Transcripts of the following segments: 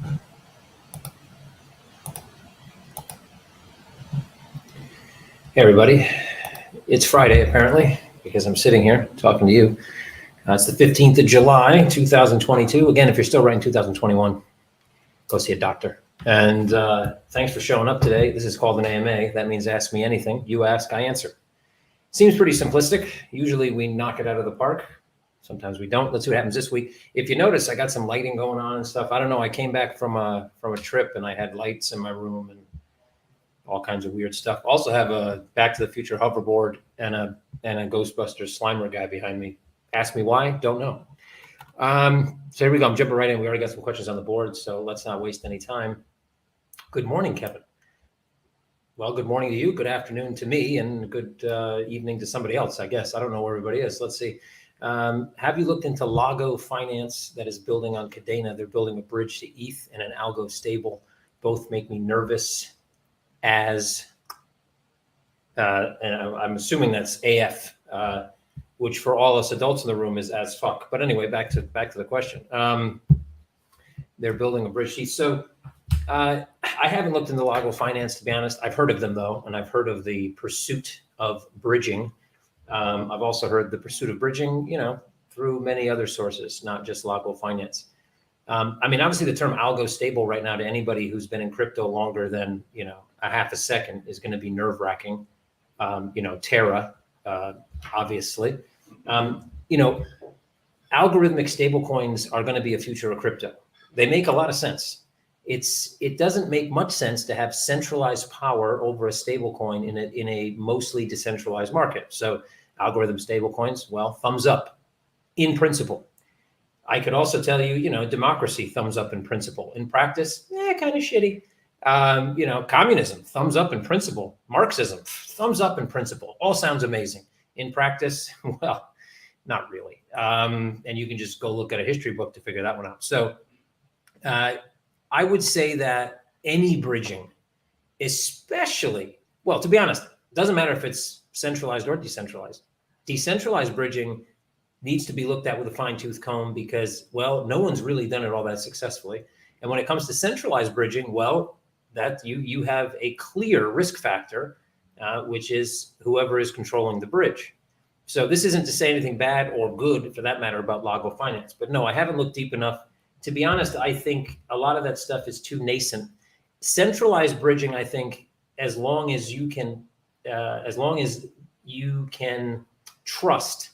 Hey everybody, it's Friday apparently because I'm sitting here talking to you. It's the 15th of July, 2022. Again, if you're still writing 2021, go see a doctor. And thanks for showing up today. This is called an AMA. That means ask me anything. You ask, I answer. Seems pretty simplistic. Usually we knock it out of the park. Sometimes we don't. Let's see what happens this week. If you notice, I got some lighting going on and stuff. I don't know. I came back from a trip and I had lights in my room and all kinds of weird stuff. Also have a Back to the Future hoverboard and a Ghostbusters Slimer guy behind me. Ask me why, don't know. So here we go, I'm jumping right in. We already got some questions on the board, so let's not waste any time. Good morning, Kevin. Well, good morning to you, good afternoon to me, and good evening to somebody else, I guess. I don't know where everybody is. Let's see. Have you looked into Lago Finance that is building on Cadena? They're building a bridge to ETH and an algo stable. Both make me nervous as, and I'm assuming that's AF, which for all us adults in the room is as fuck. But anyway, back to the question. They're building a bridge sheet. So I haven't looked into Lago Finance, to be honest. I've heard of them though, and I've heard of the pursuit of bridging. I've also heard the pursuit of bridging, through many other sources, not just Lago Finance. I mean, obviously the term algo stable right now to anybody who's been in crypto longer than, a half a second is going to be nerve wracking. Terra, obviously, algorithmic stablecoins are going to be a future of crypto. They make a lot of sense. It doesn't make much sense to have centralized power over a stablecoin in a mostly decentralized market. So algorithm stablecoins, well, thumbs up in principle. I could also tell you, democracy, thumbs up in principle. In practice, kind of shitty. Communism, thumbs up in principle. Marxism, thumbs up in principle. All sounds amazing. In practice, well, not really. And you can just go look at a history book to figure that one out. So I would say that any bridging, especially, well, to be honest, it doesn't matter if it's centralized or decentralized. Decentralized bridging needs to be looked at with a fine-tooth comb because, well, no one's really done it all that successfully. And when it comes to centralized bridging, well, that you have a clear risk factor, which is whoever is controlling the bridge. So this isn't to say anything bad or good, for that matter, about Lago Finance. But no, I haven't looked deep enough. To be honest, I think a lot of that stuff is too nascent. Centralized bridging, I think, as long as you can trust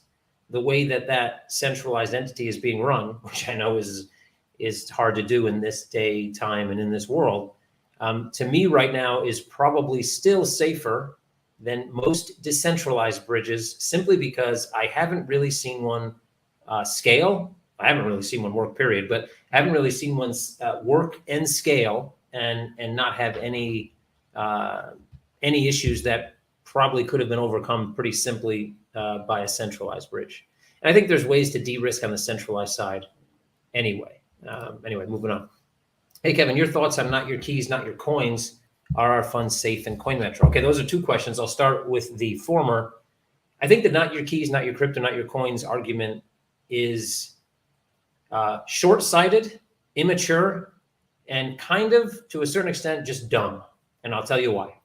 the way that centralized entity is being run, which I know is hard to do in this day, time, and in this world, to me right now is probably still safer than most decentralized bridges, simply because I haven't really seen one scale. I haven't really seen one work, period, but I haven't really seen one work and scale and not have any issues that probably could have been overcome pretty simply by a centralized bridge. And I think there's ways to de-risk on the centralized side anyway. Anyway, moving on. Hey, Kevin, your thoughts on not your keys, not your coins. Are our funds safe in Coinmetro? Okay, those are two questions. I'll start with the former. I think the not your keys, not your crypto, not your coins argument is short-sighted, immature, and kind of, to a certain extent, just dumb. And I'll tell you why.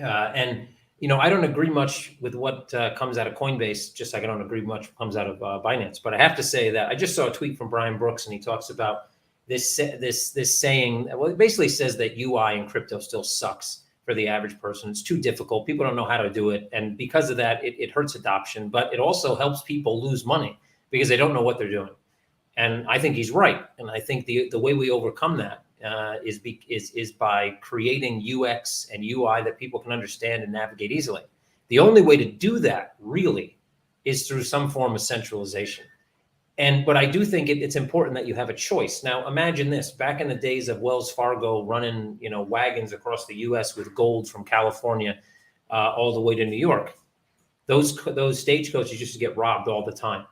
I don't agree much with what comes out of Coinbase, just like I don't agree much what comes out of Binance. But I have to say that I just saw a tweet from Brian Brooks, and he talks about this saying. Well, it basically says that UI in crypto still sucks for the average person. It's too difficult. People don't know how to do it. And because of that, it hurts adoption. But it also helps people lose money because they don't know what they're doing. And I think he's right. And I think the way we overcome that is by creating UX and UI that people can understand and navigate easily. The only way to do that really is through some form of centralization. But I do think it's important that you have a choice. Now, imagine this: back in the days of Wells Fargo running, wagons across the U.S. with gold from California all the way to New York, those stagecoaches used to get robbed all the time.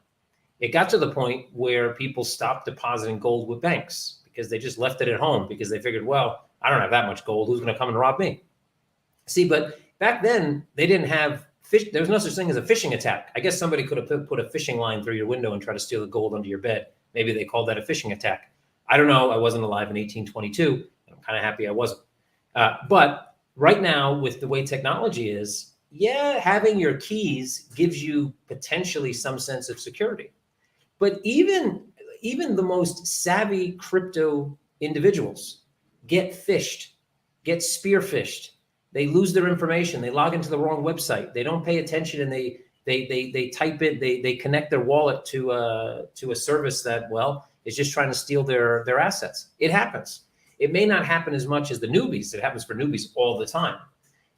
It got to the point where people stopped depositing gold with banks because they just left it at home because they figured, well, I don't have that much gold. Who's going to come and rob me? See, but back then they didn't have fish. There was no such thing as a phishing attack. I guess somebody could have put a fishing line through your window and try to steal the gold under your bed. Maybe they called that a phishing attack. I don't know. I wasn't alive in 1822. I'm kind of happy I wasn't. But right now, with the way technology is, yeah, having your keys gives you potentially some sense of security. But even the most savvy crypto individuals get phished, get spearphished. They lose their information. They log into the wrong website. They don't pay attention, and they type it. They connect their wallet to a service that, well, is just trying to steal their assets. It happens. It may not happen as much as the newbies. It happens for newbies all the time.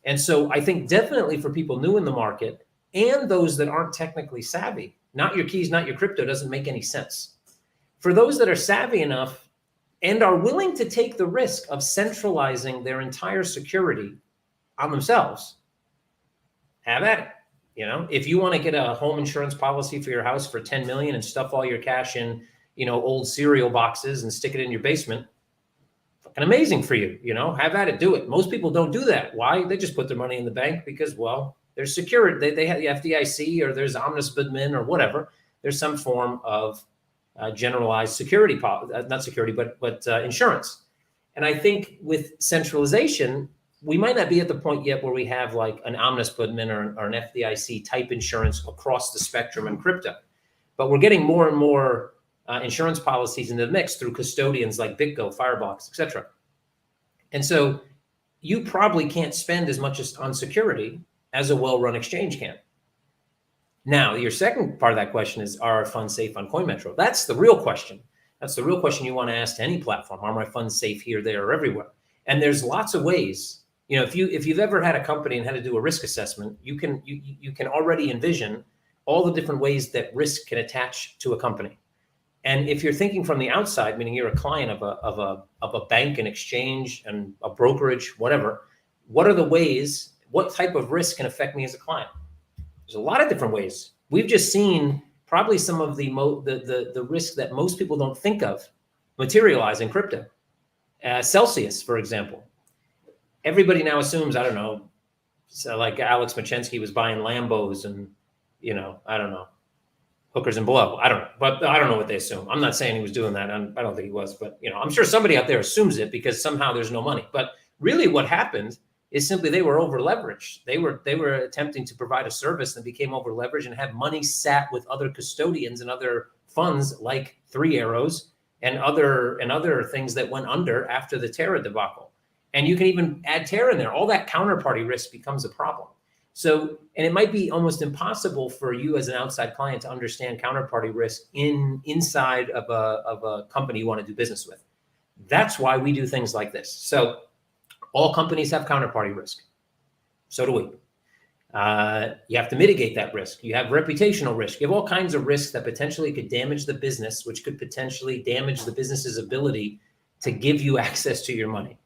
And so I think definitely for people new in the market and those that aren't technically savvy, not your keys, not your crypto doesn't make any sense. For those that are savvy enough and are willing to take the risk of centralizing their entire security on themselves, have at it. You know, if you want to get a home insurance policy for your house for 10 million and stuff all your cash in, old cereal boxes and stick it in your basement, fucking amazing for you. Have at it, do it. Most people don't do that. Why? They just put their money in the bank because, well, they're secured. They have the FDIC, or there's ombudsman or whatever. There's some form of generalized security, not security, but insurance. And I think with centralization, we might not be at the point yet where we have like an ombudsman or an FDIC type insurance across the spectrum in crypto. But we're getting more and more insurance policies in the mix through custodians like BitGo, Firebox, etc. And so you probably can't spend as much on security as a well-run exchange can. Now, your second part of that question is, are our funds safe on Coinmetro? That's the real question. That's the real question you want to ask to any platform. Are my funds safe here, there, or everywhere? And there's lots of ways. If you've ever had a company and had to do a risk assessment, you can already envision all the different ways that risk can attach to a company. And if you're thinking from the outside, meaning you're a client of a bank, an exchange, and a brokerage, whatever, what are the ways? What type of risk can affect me as a client? There's a lot of different ways. We've just seen probably some of the risk that most people don't think of materialize in crypto. Celsius, for example. Everybody now assumes, I don't know, so like Alex Machensky was buying Lambos and, I don't know, hookers and blow. I don't know, but I don't know what they assume. I'm not saying he was doing that. I don't think he was, but I'm sure somebody out there assumes it because somehow there's no money. But really what happened is simply they were over leveraged. They were attempting to provide a service and became over leveraged and had money sat with other custodians and other funds like Three Arrows and other things that went under after the Terra debacle. And you can even add Terra in there. All that counterparty risk becomes a problem. So, and it might be almost impossible for you as an outside client to understand counterparty risk inside of a company you want to do business with. That's why we do things like this. So all companies have counterparty risk. So do we. You have to mitigate that risk. You have reputational risk. You have all kinds of risks that potentially could damage the business, which could potentially damage the business's ability to give you access to your money.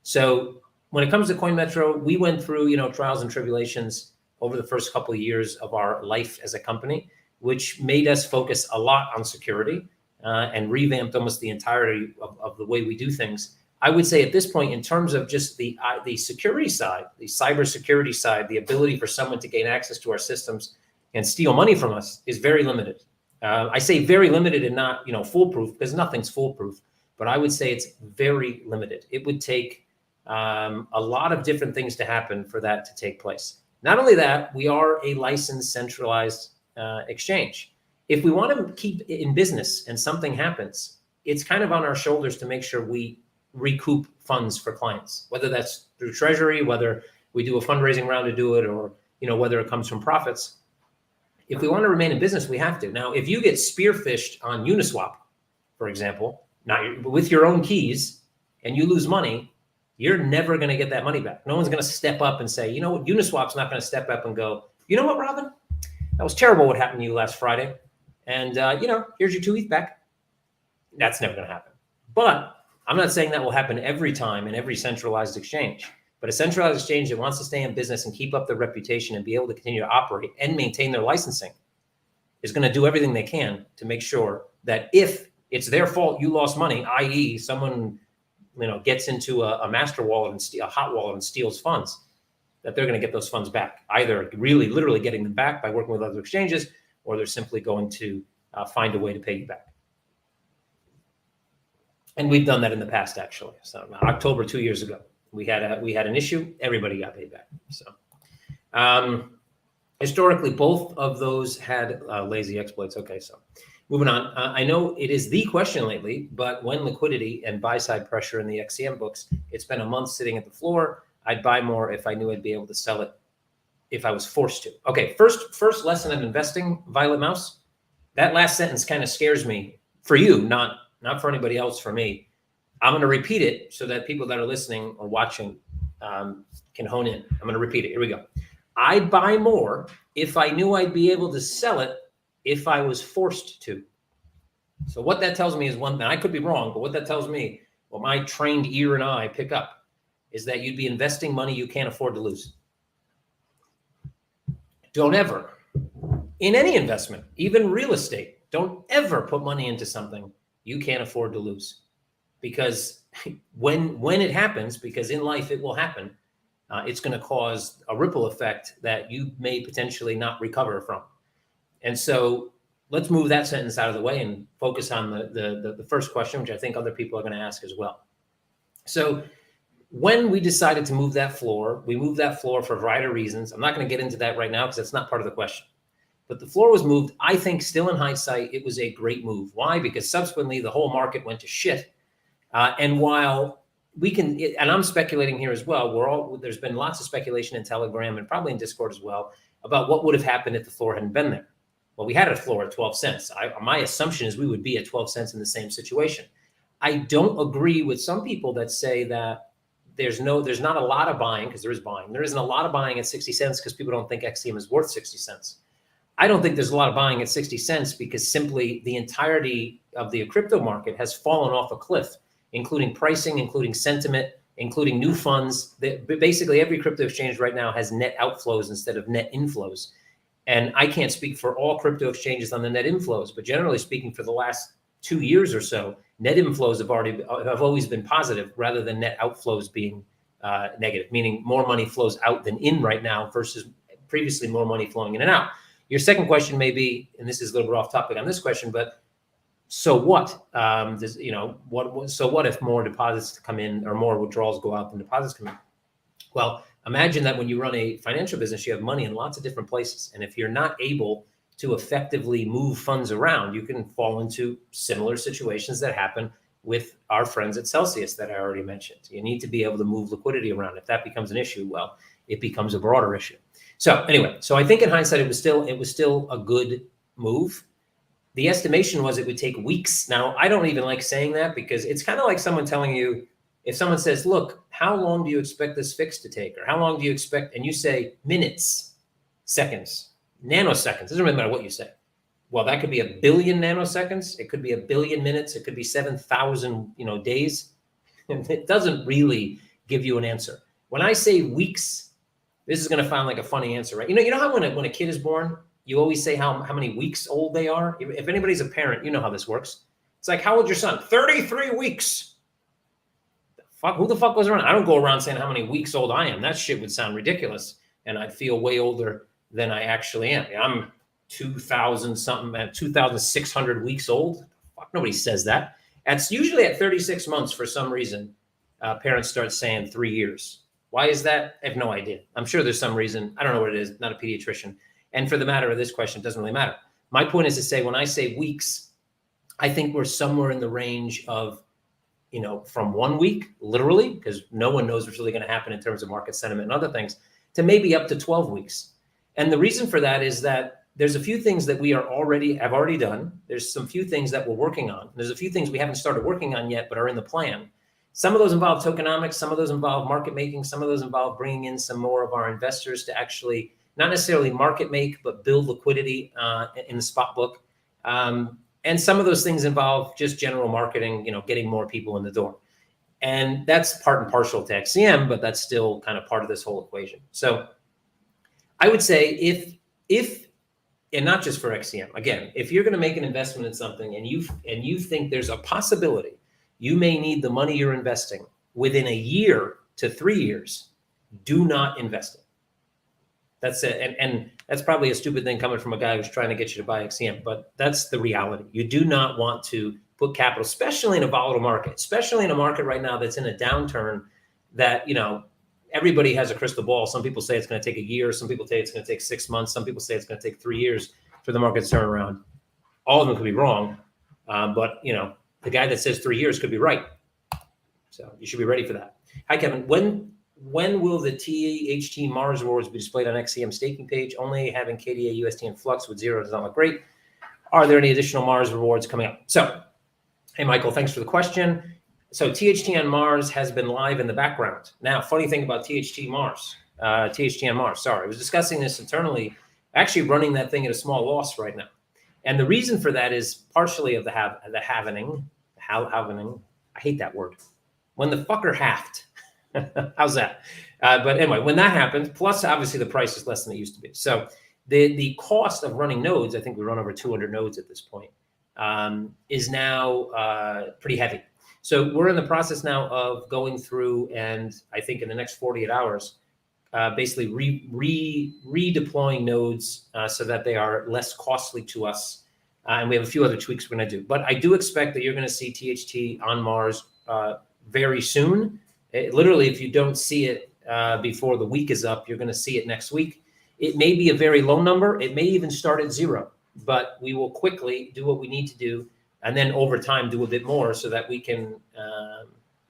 So when it comes to Coinmetro, we went through, trials and tribulations over the first couple of years of our life as a company, which made us focus a lot on security and revamped almost the entirety of the way we do things. I would say at this point, in terms of just the security side, the cybersecurity side, the ability for someone to gain access to our systems and steal money from us is very limited. I say very limited and not, foolproof, because nothing's foolproof, but I would say it's very limited. It would take a lot of different things to happen for that to take place. Not only that, we are a licensed, centralized exchange. If we want to keep it in business and something happens, it's kind of on our shoulders to make sure we recoup funds for clients, whether that's through treasury, whether we do a fundraising round to do it, or whether it comes from profits. If we want to remain in business, we have to. Now, if you get spearphished on Uniswap, for example, with your own keys, and you lose money, you're never going to get that money back. No one's going to step up and say, Uniswap's not going to step up and go, you know what, Robin? That was terrible what happened to you last Friday. And, here's your 2 ETH back. That's never going to happen. But I'm not saying that will happen every time in every centralized exchange. But a centralized exchange that wants to stay in business and keep up their reputation and be able to continue to operate and maintain their licensing is going to do everything they can to make sure that if it's their fault you lost money, i.e. someone gets into a master wallet and a hot wallet and steals funds, that they're going to get those funds back, either really literally getting them back by working with other exchanges, or they're simply going to find a way to pay you back. And we've done that in the past, actually. So October 2 years ago, we had an issue. Everybody got paid back. So historically, both of those had lazy exploits. Okay, so moving on. I know it is the question lately, but when liquidity and buy-side pressure in the XCM books, it's been a month sitting at the floor. I'd buy more if I knew I'd be able to sell it if I was forced to. Okay, first lesson of investing, Violet Mouse. That last sentence kind of scares me for you, not for anybody else, for me. I'm going to repeat it so that people that are listening or watching can hone in. I'm going to repeat it. Here we go. I'd buy more if I knew I'd be able to sell it if I was forced to. So what that tells me is one thing. I could be wrong, but what that tells me, what my trained ear and eye pick up, is that you'd be investing money you can't afford to lose. Don't ever, in any investment, even real estate, don't ever put money into something you can't afford to lose. Because when it happens, because in life it will happen, it's going to cause a ripple effect that you may potentially not recover from. And so let's move that sentence out of the way and focus on the first question, which I think other people are going to ask as well. So when we decided to move that floor, we moved that floor for a variety of reasons. I'm not going to get into that right now because that's not part of the question. But the floor was moved. I think still in hindsight, it was a great move. Why? Because subsequently the whole market went to shit. And while we can, and I'm speculating here as well, there's been lots of speculation in Telegram and probably in Discord as well about what would have happened if the floor hadn't been there. Well, we had a floor at 12 cents. My assumption is we would be at 12 cents in the same situation. I don't agree with some people that say that there's not a lot of buying, because there is buying. There isn't a lot of buying at 60 cents because people don't think XCM is worth 60 cents. I don't think there's a lot of buying at 60 cents because simply the entirety of the crypto market has fallen off a cliff, including pricing, including sentiment, including new funds. Basically, every crypto exchange right now has net outflows instead of net inflows. And I can't speak for all crypto exchanges on the net inflows, but generally speaking, for the last 2 years or so, net inflows have always been positive rather than net outflows being negative, meaning more money flows out than in right now versus previously more money flowing in and out. Your second question may be, and this is a little bit off topic on this question, but so what? So what if more deposits come in or more withdrawals go out than deposits come in? Well, imagine that when you run a financial business, you have money in lots of different places. And if you're not able to effectively move funds around, you can fall into similar situations that happen with our friends at Celsius that I already mentioned. You need to be able to move liquidity around. If that becomes an issue, well, it becomes a broader issue. So anyway, so I think in hindsight, it was still a good move. The estimation was it would take weeks. Now, I don't even like saying that because it's kind of like someone telling you, if someone says, look, how long do you expect this fix to take? Or how long do you expect? And you say minutes, seconds, nanoseconds. It doesn't really matter what you say. Well, that could be 1 billion nanoseconds. It could be 1 billion minutes. It could be 7,000, days. It doesn't really give you an answer. When I say weeks, this is going to sound like a funny answer, right? You know how when a kid is born, you always say how many weeks old they are? If anybody's a parent, you know how this works. It's like, how old's your son? 33 weeks. Who the fuck goes around? I don't go around saying how many weeks old I am. That shit would sound ridiculous. And I'd feel way older than I actually am. I'm 2,600 weeks old. Fuck, nobody says that. It's usually at 36 months for some reason. Parents start saying 3 years. Why is that? I have no idea. I'm sure there's some reason. I don't know what it is. Not a pediatrician. And for the matter of this question, it doesn't really matter. My point is to say, when I say weeks, I think we're somewhere in the range of, from 1 week, literally, because no one knows what's really going to happen in terms of market sentiment and other things, to maybe up to 12 weeks. And the reason for that is that there's a few things that we have already done. There's some few things that we're working on. There's a few things we haven't started working on yet, but are in the plan. Some of those involve tokenomics. Some of those involve market making. Some of those involve bringing in some more of our investors to actually not necessarily market make, but build liquidity in the spot book. And some of those things involve just general marketing, getting more people in the door. And that's part and parcel to XCM, but that's still kind of part of this whole equation. So I would say if, and not just for XCM, again, if you're going to make an investment in something and you think there's a possibility you may need the money you're investing within 1 year to 3 years, do not invest it. That's it. And that's probably a stupid thing coming from a guy who's trying to get you to buy XCM, but that's the reality. You do not want to put capital, especially in a volatile market, especially in a market right now that's in a downturn that, everybody has a crystal ball. Some people say it's going to take a year. Some people say it's going to take 6 months. Some people say it's going to take 3 years for the market to turn around. All of them could be wrong. But, the guy that says 3 years could be right. So you should be ready for that. Hi, Kevin. When will the THT Mars rewards be displayed on XCM staking page? Only having KDA, UST, and Flux with zero does not look great. Are there any additional Mars rewards coming up? So, hey, Michael, thanks for the question. So THT on Mars has been live in the background. Now, funny thing about THT on Mars, sorry. I was discussing this internally, actually running that thing at a small loss right now. And the reason for that is partially of the halvening. I hate that word. When the fucker halved. How's that? But anyway, when that happens, plus obviously the price is less than it used to be. So the cost of running nodes, I think we run over 200 nodes at this point, is now pretty heavy. So we're in the process now of going through, and I think in the next 48 hours, basically redeploying nodes so that they are less costly to us. And we have a few other tweaks we're going to do. But I do expect that you're going to see THT on Mars very soon. Literally, if you don't see it before the week is up, you're going to see it next week. It may be a very low number. It may even start at zero. But we will quickly do what we need to do, and then over time do a bit more so that we can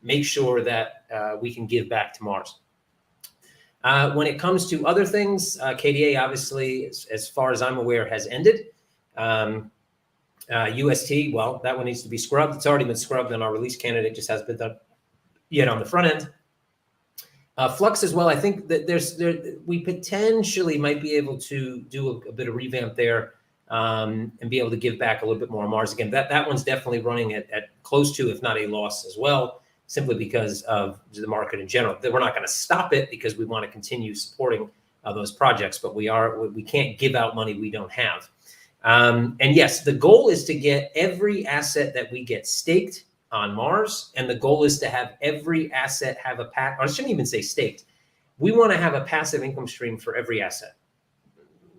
make sure that we can give back to Mars. When it comes to other things, KDA obviously, as far as I'm aware, has ended. UST, well, that one needs to be scrubbed. It's already been scrubbed, and our release candidate just hasn't been done yet on the front end. Flux as well. I think that we potentially might be able to do a bit of revamp there and be able to give back a little bit more on Mars. Again, that one's definitely running at close to, if not a loss as well, simply because of the market in general. We're not going to stop it because we want to continue supporting those projects, but we can't give out money we don't have. And yes, the goal is to get every asset that we get staked on Mars, and the goal is to have every asset have or I shouldn't even say staked. We want to have a passive income stream for every asset,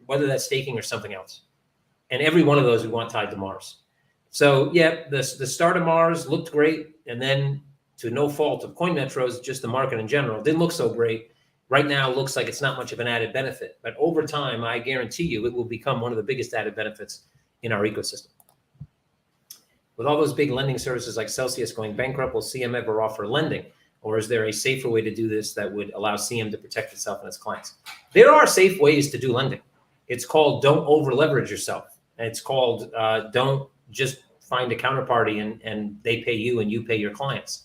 whether that's staking or something else. And every one of those we want tied to Mars. So yeah, the start of Mars looked great, and then to no fault of Coinmetro's, just the market in general didn't look so great. Right now, it looks like it's not much of an added benefit, but over time, I guarantee you, it will become one of the biggest added benefits in our ecosystem. With all those big lending services like Celsius going bankrupt, will CM ever offer lending? Or is there a safer way to do this that would allow CM to protect itself and its clients? There are safe ways to do lending. It's called don't over leverage yourself. It's called don't just find a counterparty and they pay you and you pay your clients.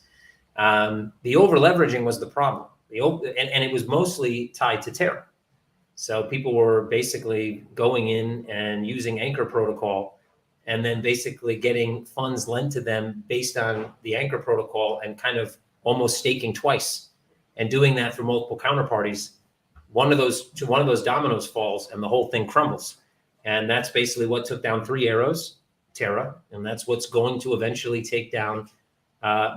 The over leveraging was the problem. And it was mostly tied to Terra. So people were basically going in and using Anchor protocol and then basically getting funds lent to them based on the Anchor protocol and kind of almost staking twice and doing that for multiple counterparties. One of those dominoes falls and the whole thing crumbles. And that's basically what took down 3 Arrows, Terra, and that's what's going to eventually take down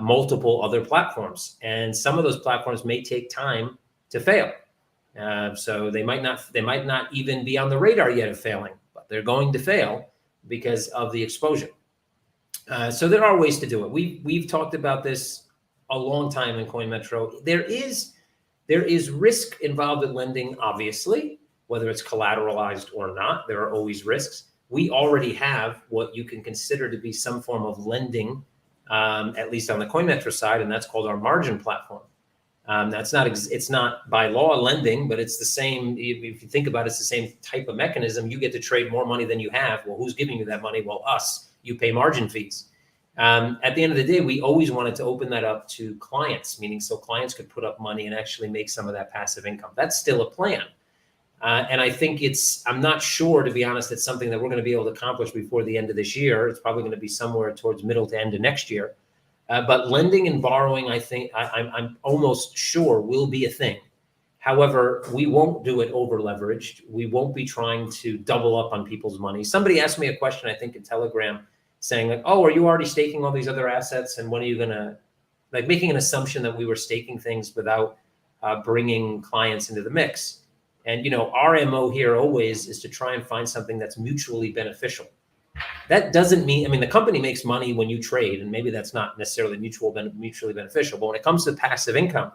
multiple other platforms. And some of those platforms may take time to fail. So they might not even be on the radar yet of failing, but they're going to fail because of the exposure. So there are ways to do it. We've talked about this a long time in Coinmetro. There is risk involved in lending, obviously, whether it's collateralized or not. There are always risks. We already have what you can consider to be some form of lending, at least on the Coinmetro side, and that's called our margin platform. It's not by law lending, but it's the same. If you think about it, it's the same type of mechanism. You get to trade more money than you have. Well, who's giving you that money? Well, us. You pay margin fees. At the end of the day, we always wanted to open that up to clients, meaning so clients could put up money and actually make some of that passive income. That's still a plan. And I think I'm not sure, to be honest, it's something that we're going to be able to accomplish before the end of this year. It's probably going to be somewhere towards middle to end of next year. But lending and borrowing, I think, I'm almost sure will be a thing. However, we won't do it over leveraged. We won't be trying to double up on people's money. Somebody asked me a question, I think in Telegram, saying like, oh, are you already staking all these other assets? And when are you going to, like, making an assumption that we were staking things without bringing clients into the mix. And, our MO here always is to try and find something that's mutually beneficial. That doesn't mean, I mean, the company makes money when you trade, and maybe that's not necessarily mutually beneficial. But when it comes to passive income,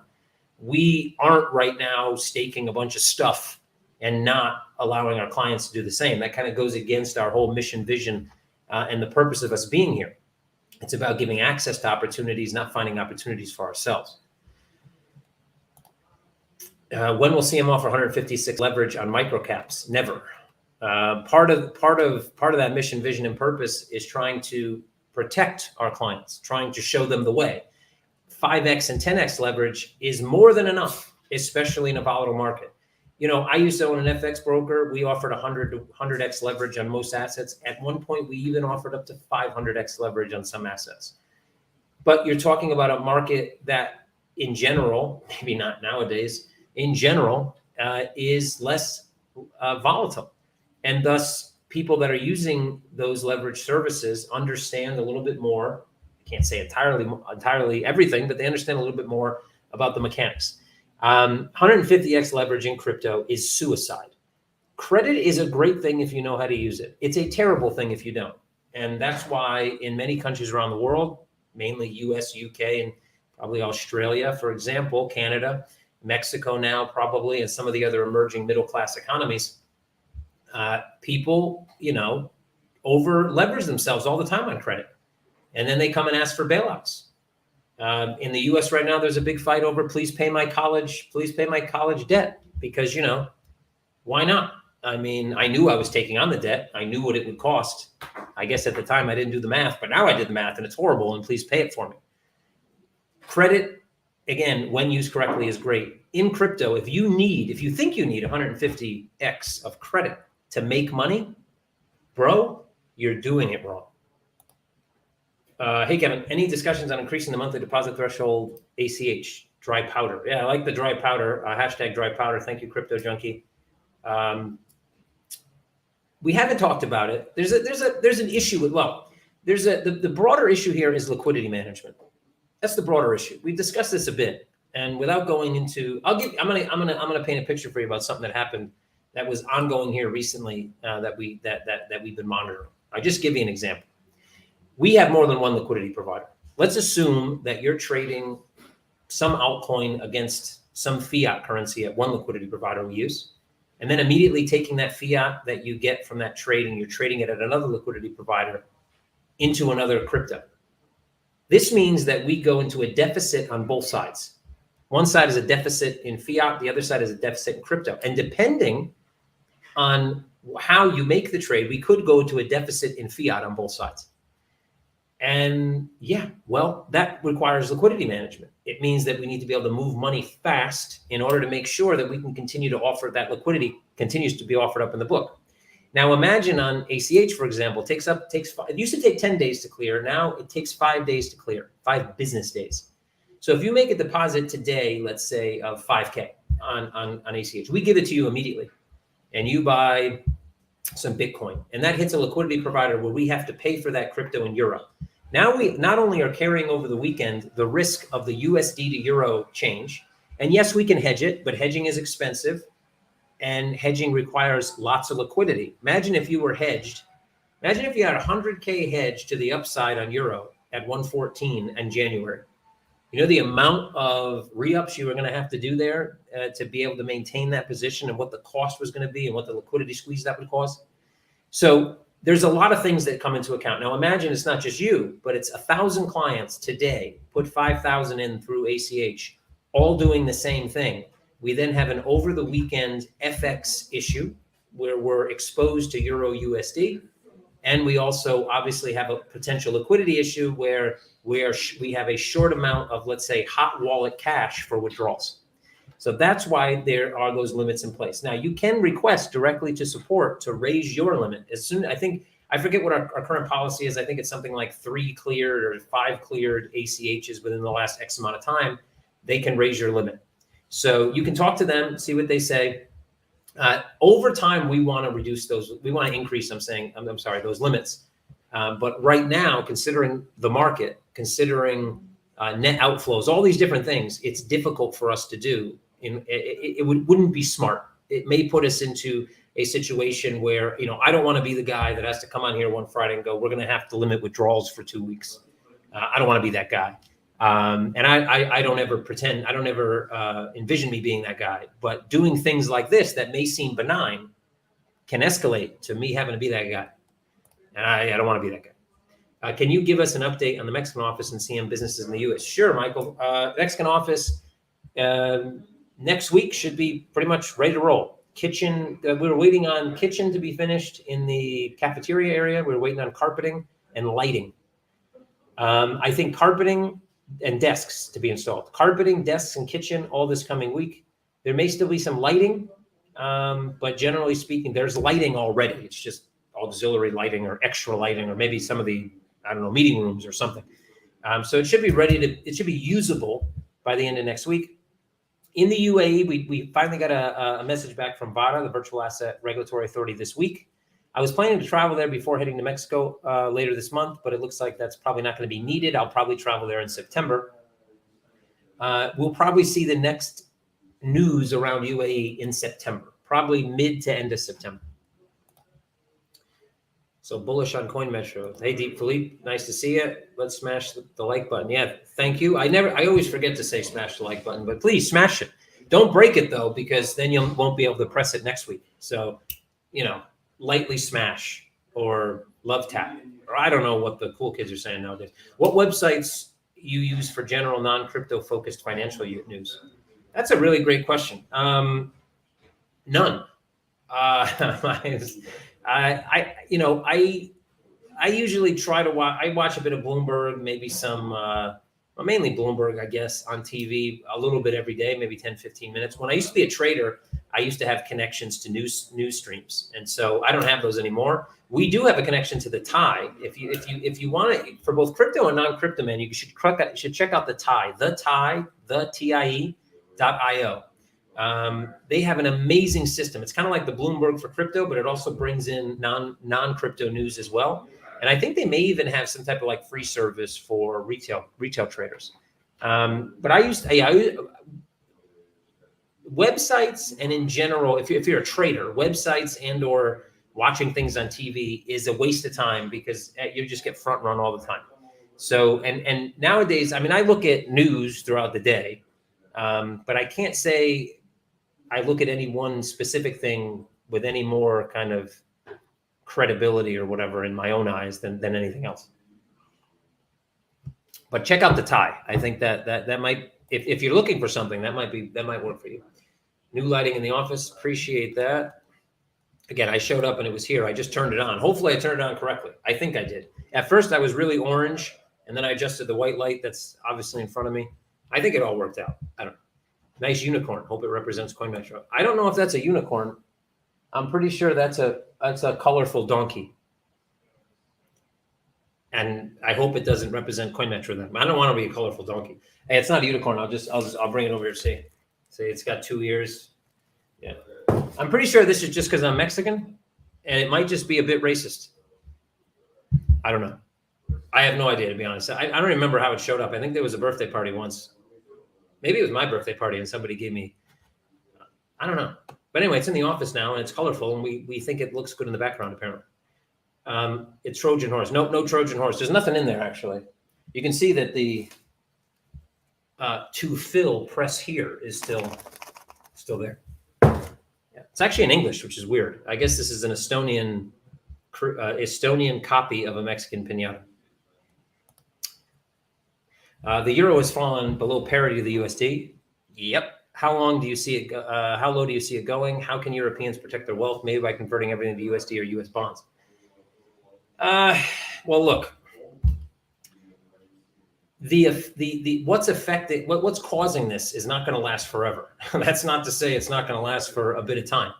we aren't right now staking a bunch of stuff and not allowing our clients to do the same. That kind of goes against our whole mission, vision, and the purpose of us being here. It's about giving access to opportunities, not finding opportunities for ourselves. When will CM offer 156 leverage on microcaps? Never. Part of that mission, vision, and purpose is trying to protect our clients, trying to show them the way. 5x and 10x leverage is more than enough, especially in a volatile market. You know, I used to own an FX broker. We offered 100x leverage on most assets. At one point, we even offered up to 500x leverage on some assets. But you're talking about a market that, in general, maybe not nowadays, in general, is less volatile. And thus, people that are using those leverage services understand a little bit more. I can't say entirely everything, but they understand a little bit more about the mechanics. 150x leverage in crypto is suicide. Credit is a great thing if you know how to use it. It's a terrible thing if you don't. And that's why in many countries around the world, mainly US, UK, and probably Australia, for example, Canada, Mexico now probably, and some of the other emerging middle-class economies, people, you know, over leverage themselves all the time on credit. And then they come and ask for bailouts. In the US right now, there's a big fight over please pay my college debt, because, you know, why not? I mean, I knew I was taking on the debt. I knew what it would cost. I guess at the time I didn't do the math, but now I did the math and it's horrible, and please pay it for me. Credit, again, when used correctly, is great. In crypto, if you think you need 150x of credit to make money, bro, you're doing it wrong. Hey, Kevin, any discussions on increasing the monthly deposit threshold, ACH, dry powder? Yeah, I like the dry powder, hashtag dry powder. Thank you, Crypto Junkie. We haven't talked about it. There's an issue with, the broader issue here is liquidity management. That's the broader issue. We've discussed this a bit, and without going into, I'm gonna paint a picture for you about something that happened that was ongoing here recently, that we've been monitoring. I'll just give you an example. We have more than one liquidity provider. Let's assume that you're trading some altcoin against some fiat currency at one liquidity provider we use, and then immediately taking that fiat that you get from that trade and you're trading it at another liquidity provider into another crypto. This means that we go into a deficit on both sides. One side is a deficit in fiat, the other side is a deficit in crypto. And depending on how you make the trade, we could go to a deficit in fiat on both sides. And yeah, well, that requires liquidity management. It means that we need to be able to move money fast in order to make sure that we can continue to offer that liquidity continues to be offered up in the book. Now imagine on ACH, for example, it used to take 10 days to clear. Now it takes 5 days to clear, 5 business days. So if you make a deposit today, let's say of 5K on ACH, we give it to you immediately and you buy some Bitcoin, and that hits a liquidity provider where we have to pay for that crypto in euro. Now we not only are carrying over the weekend the risk of the USD to euro change, and yes, we can hedge it, but hedging is expensive and hedging requires lots of liquidity. Imagine if you were hedged. Imagine if you had 100K hedge to the upside on euro at 114 in January. You know the amount of re-ups you were going to have to do there to be able to maintain that position, and what the cost was going to be and what the liquidity squeeze that would cause. So there's a lot of things that come into account. Now imagine it's not just you, but it's 1,000 clients today, put 5,000 in through ACH, all doing the same thing. We then have an over the weekend FX issue where we're exposed to euro USD. And we also obviously have a potential liquidity issue where we have a short amount of, let's say, hot wallet cash for withdrawals. So that's why there are those limits in place. Now you can request directly to support to raise your limit. I forget what our current policy is. I think it's something like 3 cleared or 5 cleared ACHs within the last X amount of time. They can raise your limit. So you can talk to them, see what they say. Over time, we want to reduce those. We want to increase, those limits. But right now, considering the market, considering net outflows, all these different things, it's difficult for us to do. It wouldn't be smart. It may put us into a situation where, I don't want to be the guy that has to come on here one Friday and go, we're going to have to limit withdrawals for 2 weeks. I don't want to be that guy. And I don't ever pretend, I don't ever envision me being that guy. But doing things like this that may seem benign can escalate to me having to be that guy. And I don't want to be that guy. Can you give us an update on the Mexican office and CM businesses in the U.S.? Sure, Michael. Mexican office next week should be pretty much ready to roll. Kitchen, we were waiting on kitchen to be finished in the cafeteria area. We were waiting on carpeting and lighting. I think carpeting and desks to be installed. Carpeting, desks, and kitchen all this coming week. There may still be some lighting, but generally speaking, there's lighting already. It's just auxiliary lighting or extra lighting, or maybe some of the, meeting rooms or something. So it should be it should be usable by the end of next week. In the UAE, we finally got a message back from VADA, the Virtual Asset Regulatory Authority, this week. I was planning to travel there before heading to Mexico later this month, but it looks like that's probably not going to be needed. I'll probably travel there in September. We'll probably see the next news around UAE in September, probably mid to end of September. So bullish on Coinmetro. Hey, Deep Philippe, nice to see you. Let's smash the like button. Yeah, thank you. I always forget to say smash the like button, but please smash it. Don't break it though, because then you won't be able to press it next week. So, lightly smash or love tap, or I don't know what the cool kids are saying nowadays. What websites you use for general non-crypto focused financial news? That's a really great question. None. I usually try to watch. I watch a bit of Bloomberg, maybe some, mainly Bloomberg, I guess, on TV a little bit every day, maybe 10, 15 minutes. When I used to be a trader, I used to have connections to news streams, and so I don't have those anymore. We do have a connection to the TIE. If you want it for both crypto and non-crypto, man, you should check out the TIE, the TIE.io. They have an amazing system. It's kind of like the Bloomberg for crypto, but it also brings in non-crypto news as well. And I think they may even have some type of free service for retail traders. But I websites, and in general, if you're a trader, websites and or watching things on TV is a waste of time, because you just get front run all the time. So, and nowadays, I look at news throughout the day, but I can't say I look at any one specific thing with any more kind of credibility or whatever in my own eyes than anything else. But check out the TIE. I think that might, if you're looking for something, that might work for you. New lighting in the office, appreciate that. Again, I showed up and it was here. I just turned it on. Hopefully I turned it on correctly. I think I did. At first I was really orange, and then I adjusted the white light that's obviously in front of me. I think it all worked out. I don't know. Nice unicorn. Hope it represents Coinmetro. I don't know if that's a unicorn. I'm pretty sure that's a colorful donkey. And I hope it doesn't represent Coinmetro then. I don't want to be a colorful donkey. Hey, it's not a unicorn. I'll bring it over here to see. See, it's got 2 ears. Yeah. I'm pretty sure this is just because I'm Mexican, and it might just be a bit racist. I don't know. I have no idea, to be honest. I don't remember how it showed up. I think there was a birthday party once. Maybe it was my birthday party and somebody gave me, I don't know. But anyway, it's in the office now and it's colorful, and we think it looks good in the background, apparently. It's Trojan horse. No Trojan horse. There's nothing in there, actually. You can see that the to fill press here is still there. Yeah. It's actually in English, which is weird. I guess this is an Estonian copy of a Mexican piñata. The euro has fallen below parity to the USD. Yep. How long do you see it? How low do you see it going? How can Europeans protect their wealth? Maybe by converting everything to USD or US bonds. Well, look. What's causing this is not going to last forever. That's not to say it's not going to last for a bit of time.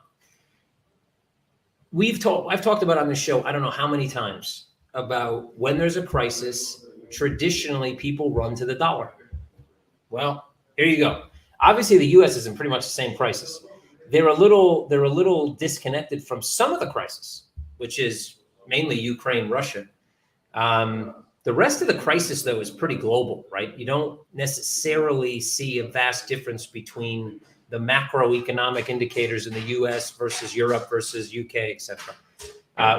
I've talked about on the show, I don't know how many times, about when there's a crisis, traditionally people run to the dollar. Well, here you go. Obviously, the U.S. is in pretty much the same crisis. They're a little disconnected from some of the crisis, which is mainly Ukraine, Russia. The rest of the crisis, though, is pretty global, right? You don't necessarily see a vast difference between the macroeconomic indicators in the US versus Europe versus UK, et cetera.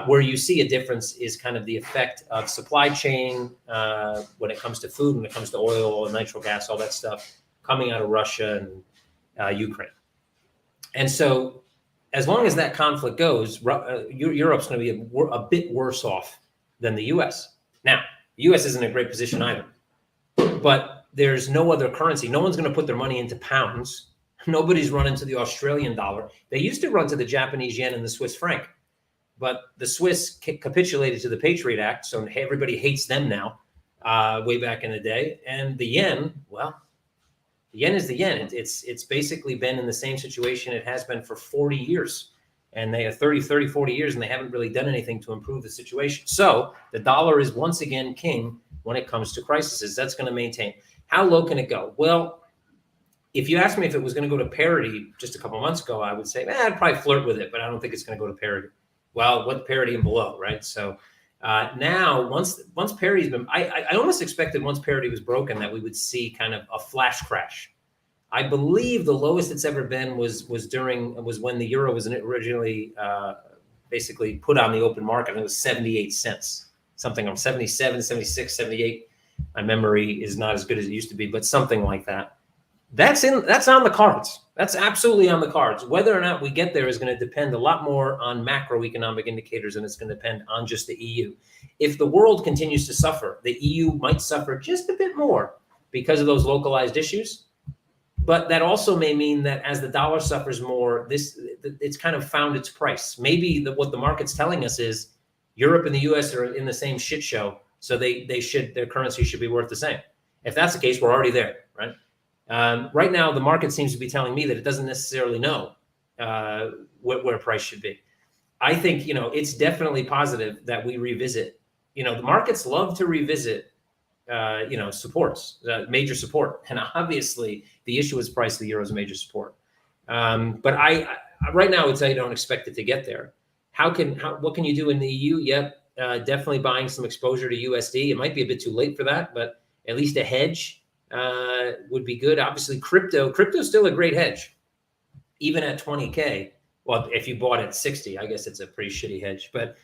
Where you see a difference is kind of the effect of supply chain when it comes to food, when it comes to oil and natural gas, all that stuff coming out of Russia and Ukraine. And so as long as that conflict goes, Europe's going to be a bit worse off than the US. Now, the US isn't in a great position either, but there's no other currency. No one's going to put their money into pounds. Nobody's running to the Australian dollar. They used to run to the Japanese yen and the Swiss franc. But the Swiss capitulated to the Patriot Act, so everybody hates them now, way back in the day. And the yen, well, the yen is the yen. It's basically been in the same situation it has been for 40 years. And they have 30, 40 years, and they haven't really done anything to improve the situation. So the dollar is once again king when it comes to crises. That's going to maintain. How low can it go? Well, if you asked me if it was going to go to parity just a couple months ago, I would say, I'd probably flirt with it, but I don't think it's going to go to parity. Well, what parity and below, right? So now, once parity's been, I almost expected once parity was broken that we would see kind of a flash crash. I believe the lowest it's ever been was when the euro was originally basically put on the open market, and it was 78 cents, something on 77, 76, 78. My memory is not as good as it used to be, but something like that. That's on the cards. That's absolutely on the cards. Whether or not we get there is going to depend a lot more on macroeconomic indicators than it's going to depend on just the EU. If the world continues to suffer, the EU might suffer just a bit more because of those localized issues. But that also may mean that as the dollar suffers more, it's kind of found its price. Maybe what the market's telling us is Europe and the US are in the same shit show, so their currency should be worth the same. If that's the case, we're already there, right? Right now, the market seems to be telling me that it doesn't necessarily know where price should be. I think, it's definitely positive that we revisit. The markets love to revisit, supports, major support. And obviously, the issuance price of the euro is a major support. But I right now, I would say I don't expect it to get there. What can you do in the EU? Yep, definitely buying some exposure to USD. It might be a bit too late for that, but at least a hedge would be good. Obviously, crypto's still a great hedge, even at 20K. Well, if you bought at 60, I guess it's a pretty shitty hedge. But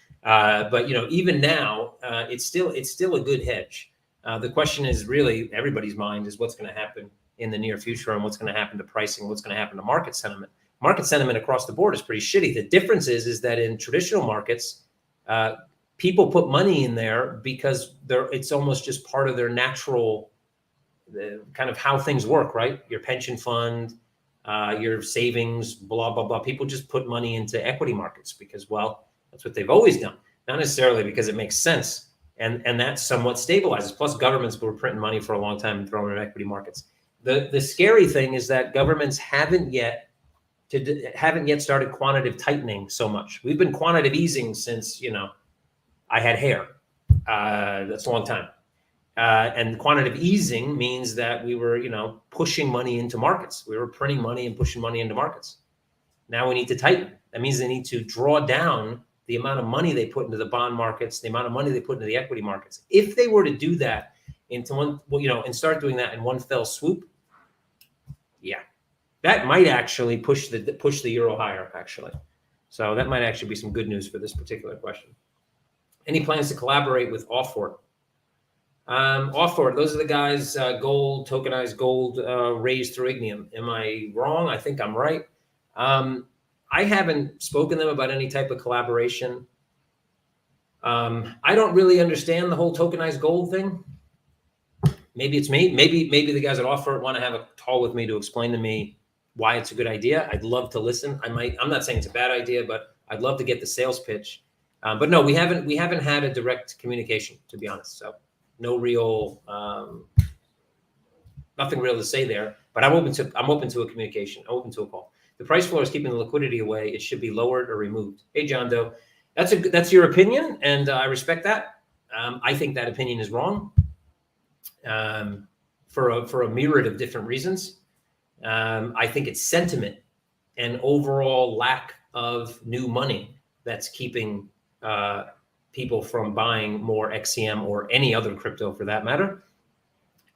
even now, it's still a good hedge. The question is really everybody's mind is what's going to happen in the near future and what's going to happen to pricing, what's going to happen to market sentiment. Market sentiment across the board is pretty shitty. The difference is that in traditional markets, people put money in there because it's almost just part of their natural kind of how things work, right? Your pension fund, your savings, blah, blah, blah. People just put money into equity markets because, well, that's what they've always done. Not necessarily because it makes sense. And that somewhat stabilizes. Plus, governments were printing money for a long time and throwing it in equity markets. The scary thing is that governments haven't yet started quantitative tightening so much. We've been quantitative easing since, I had hair. That's a long time. And quantitative easing means that we were, pushing money into markets. We were printing money and pushing money into markets. Now we need to tighten. That means they need to draw down the amount of money they put into the bond markets, the amount of money they put into the equity markets. If they were to do that and start doing that in one fell swoop, yeah, that might actually push the euro higher, actually. So that might actually be some good news for this particular question. Any plans to collaborate with Offort? Offort, those are the guys, tokenized gold raised through Ignium. Am I wrong? I think I'm right. I haven't spoken to them about any type of collaboration. I don't really understand the whole tokenized gold thing. Maybe it's me. Maybe the guys at Offort want to have a call with me to explain to me why it's a good idea. I'd love to listen. I'm not saying it's a bad idea, but I'd love to get the sales pitch. But no, we haven't had a direct communication, to be honest. So no real, nothing real to say there. But I'm open to a communication. I'm open to a call. The price floor is keeping the liquidity away. It should be lowered or removed. Hey, John Doe, that's your opinion, and I respect that. I think that opinion is wrong for a myriad of different reasons. I think it's sentiment and overall lack of new money that's keeping people from buying more XCM or any other crypto for that matter.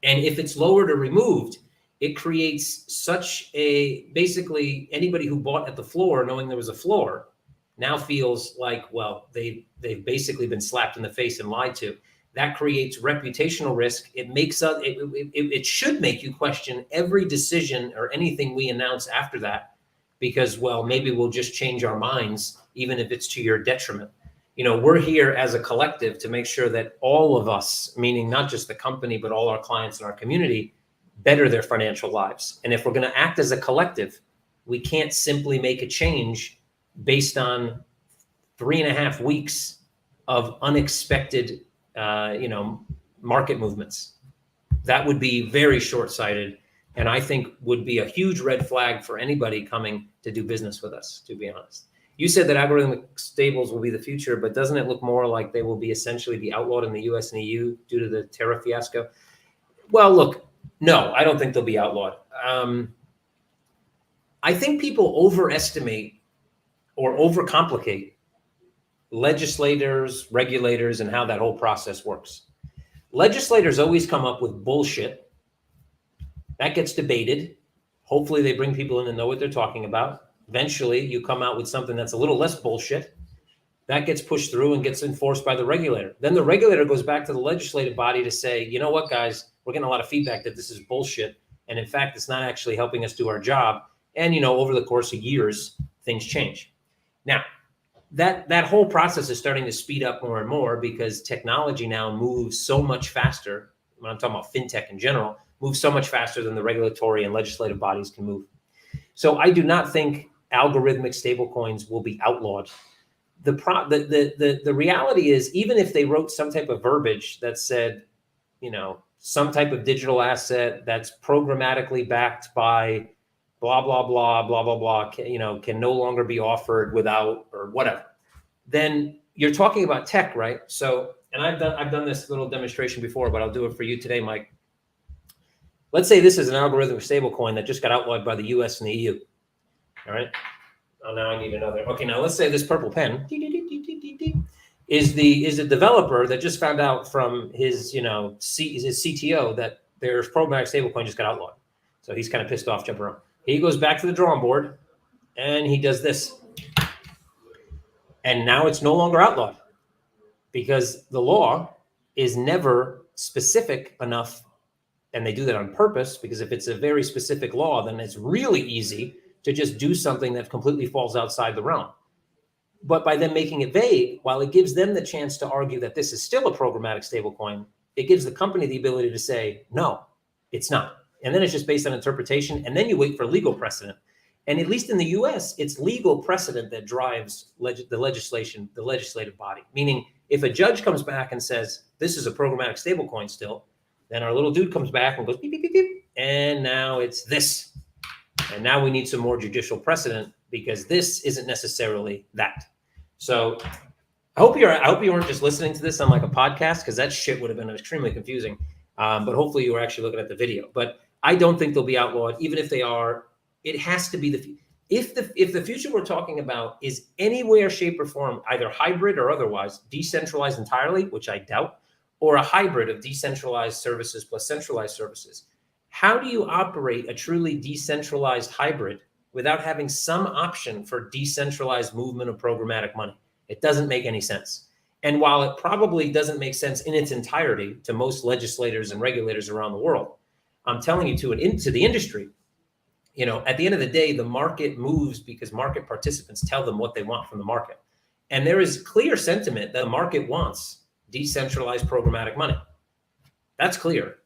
And if it's lowered or removed, it creates such a, basically anybody who bought at the floor knowing there was a floor now feels like, well, they've basically been slapped in the face and lied to. That creates reputational risk. It makes us, it should make you question every decision or anything we announce after that, because, well, maybe we'll just change our minds, even if it's to your detriment. You know, we're here as a collective to make sure that all of us, meaning not just the company, but all our clients in our community, better their financial lives. And if we're going to act as a collective, we can't simply make a change based on 3.5 weeks of unexpected, market movements. That would be very short-sighted, and I think would be a huge red flag for anybody coming to do business with us, to be honest. You said that algorithmic stables will be the future, but doesn't it look more like they will be essentially be outlawed in the US and EU due to the Terra fiasco? Well, look, no, I don't think they'll be outlawed. I think people overestimate or overcomplicate legislators, regulators, and how that whole process works. Legislators always come up with bullshit. That gets debated. Hopefully they bring people in to know what they're talking about. Eventually you come out with something that's a little less bullshit. That gets pushed through and gets enforced by the regulator. Then the regulator goes back to the legislative body to say, you know what, guys, we're getting a lot of feedback that this is bullshit. And in fact, it's not actually helping us do our job. And, over the course of years, things change. Now, that whole process is starting to speed up more and more because technology now moves so much faster. When I'm talking about fintech in general, moves so much faster than the regulatory and legislative bodies can move. So I do not think algorithmic stablecoins will be outlawed. The reality is, even if they wrote some type of verbiage that said, some type of digital asset that's programmatically backed by blah, blah, blah, blah, blah, blah, can no longer be offered without, or whatever, then you're talking about tech, right? So, and I've done this little demonstration before, but I'll do it for you today, Mike. Let's say this is an algorithmic stablecoin that just got outlawed by the US and the EU. All right. Oh, now I need another. Okay, now let's say this purple pen is the developer that just found out from his his CTO that their programmatic stablecoin just got outlawed. So he's kind of pissed off, jumping around. He goes back to the drawing board and he does this. And now it's no longer outlawed because the law is never specific enough. And they do that on purpose, because if it's a very specific law, then it's really easy to just do something that completely falls outside the realm. But by them making it vague, while it gives them the chance to argue that this is still a programmatic stablecoin, it gives the company the ability to say, no, it's not. And then it's just based on interpretation. And then you wait for legal precedent. And at least in the US, it's legal precedent that drives the legislation, the legislative body. Meaning, if a judge comes back and says, this is a programmatic stablecoin still, then our little dude comes back and goes, beep, beep, beep, beep, and now it's this. And now we need some more judicial precedent because this isn't necessarily that. So I hope you weren't just listening to this on like a podcast, because that shit would have been extremely confusing. But hopefully you were actually looking at the video. But I don't think they'll be outlawed. Even if they are, it has to be if the future we're talking about is anywhere, shape, or form, either hybrid or otherwise, decentralized entirely, which I doubt, or a hybrid of decentralized services plus centralized services. How do you operate a truly decentralized hybrid without having some option for decentralized movement of programmatic money? It doesn't make any sense. And while it probably doesn't make sense in its entirety to most legislators and regulators around the world, I'm telling you, to the industry, at the end of the day, the market moves because market participants tell them what they want from the market. And there is clear sentiment that the market wants decentralized programmatic money. That's clear.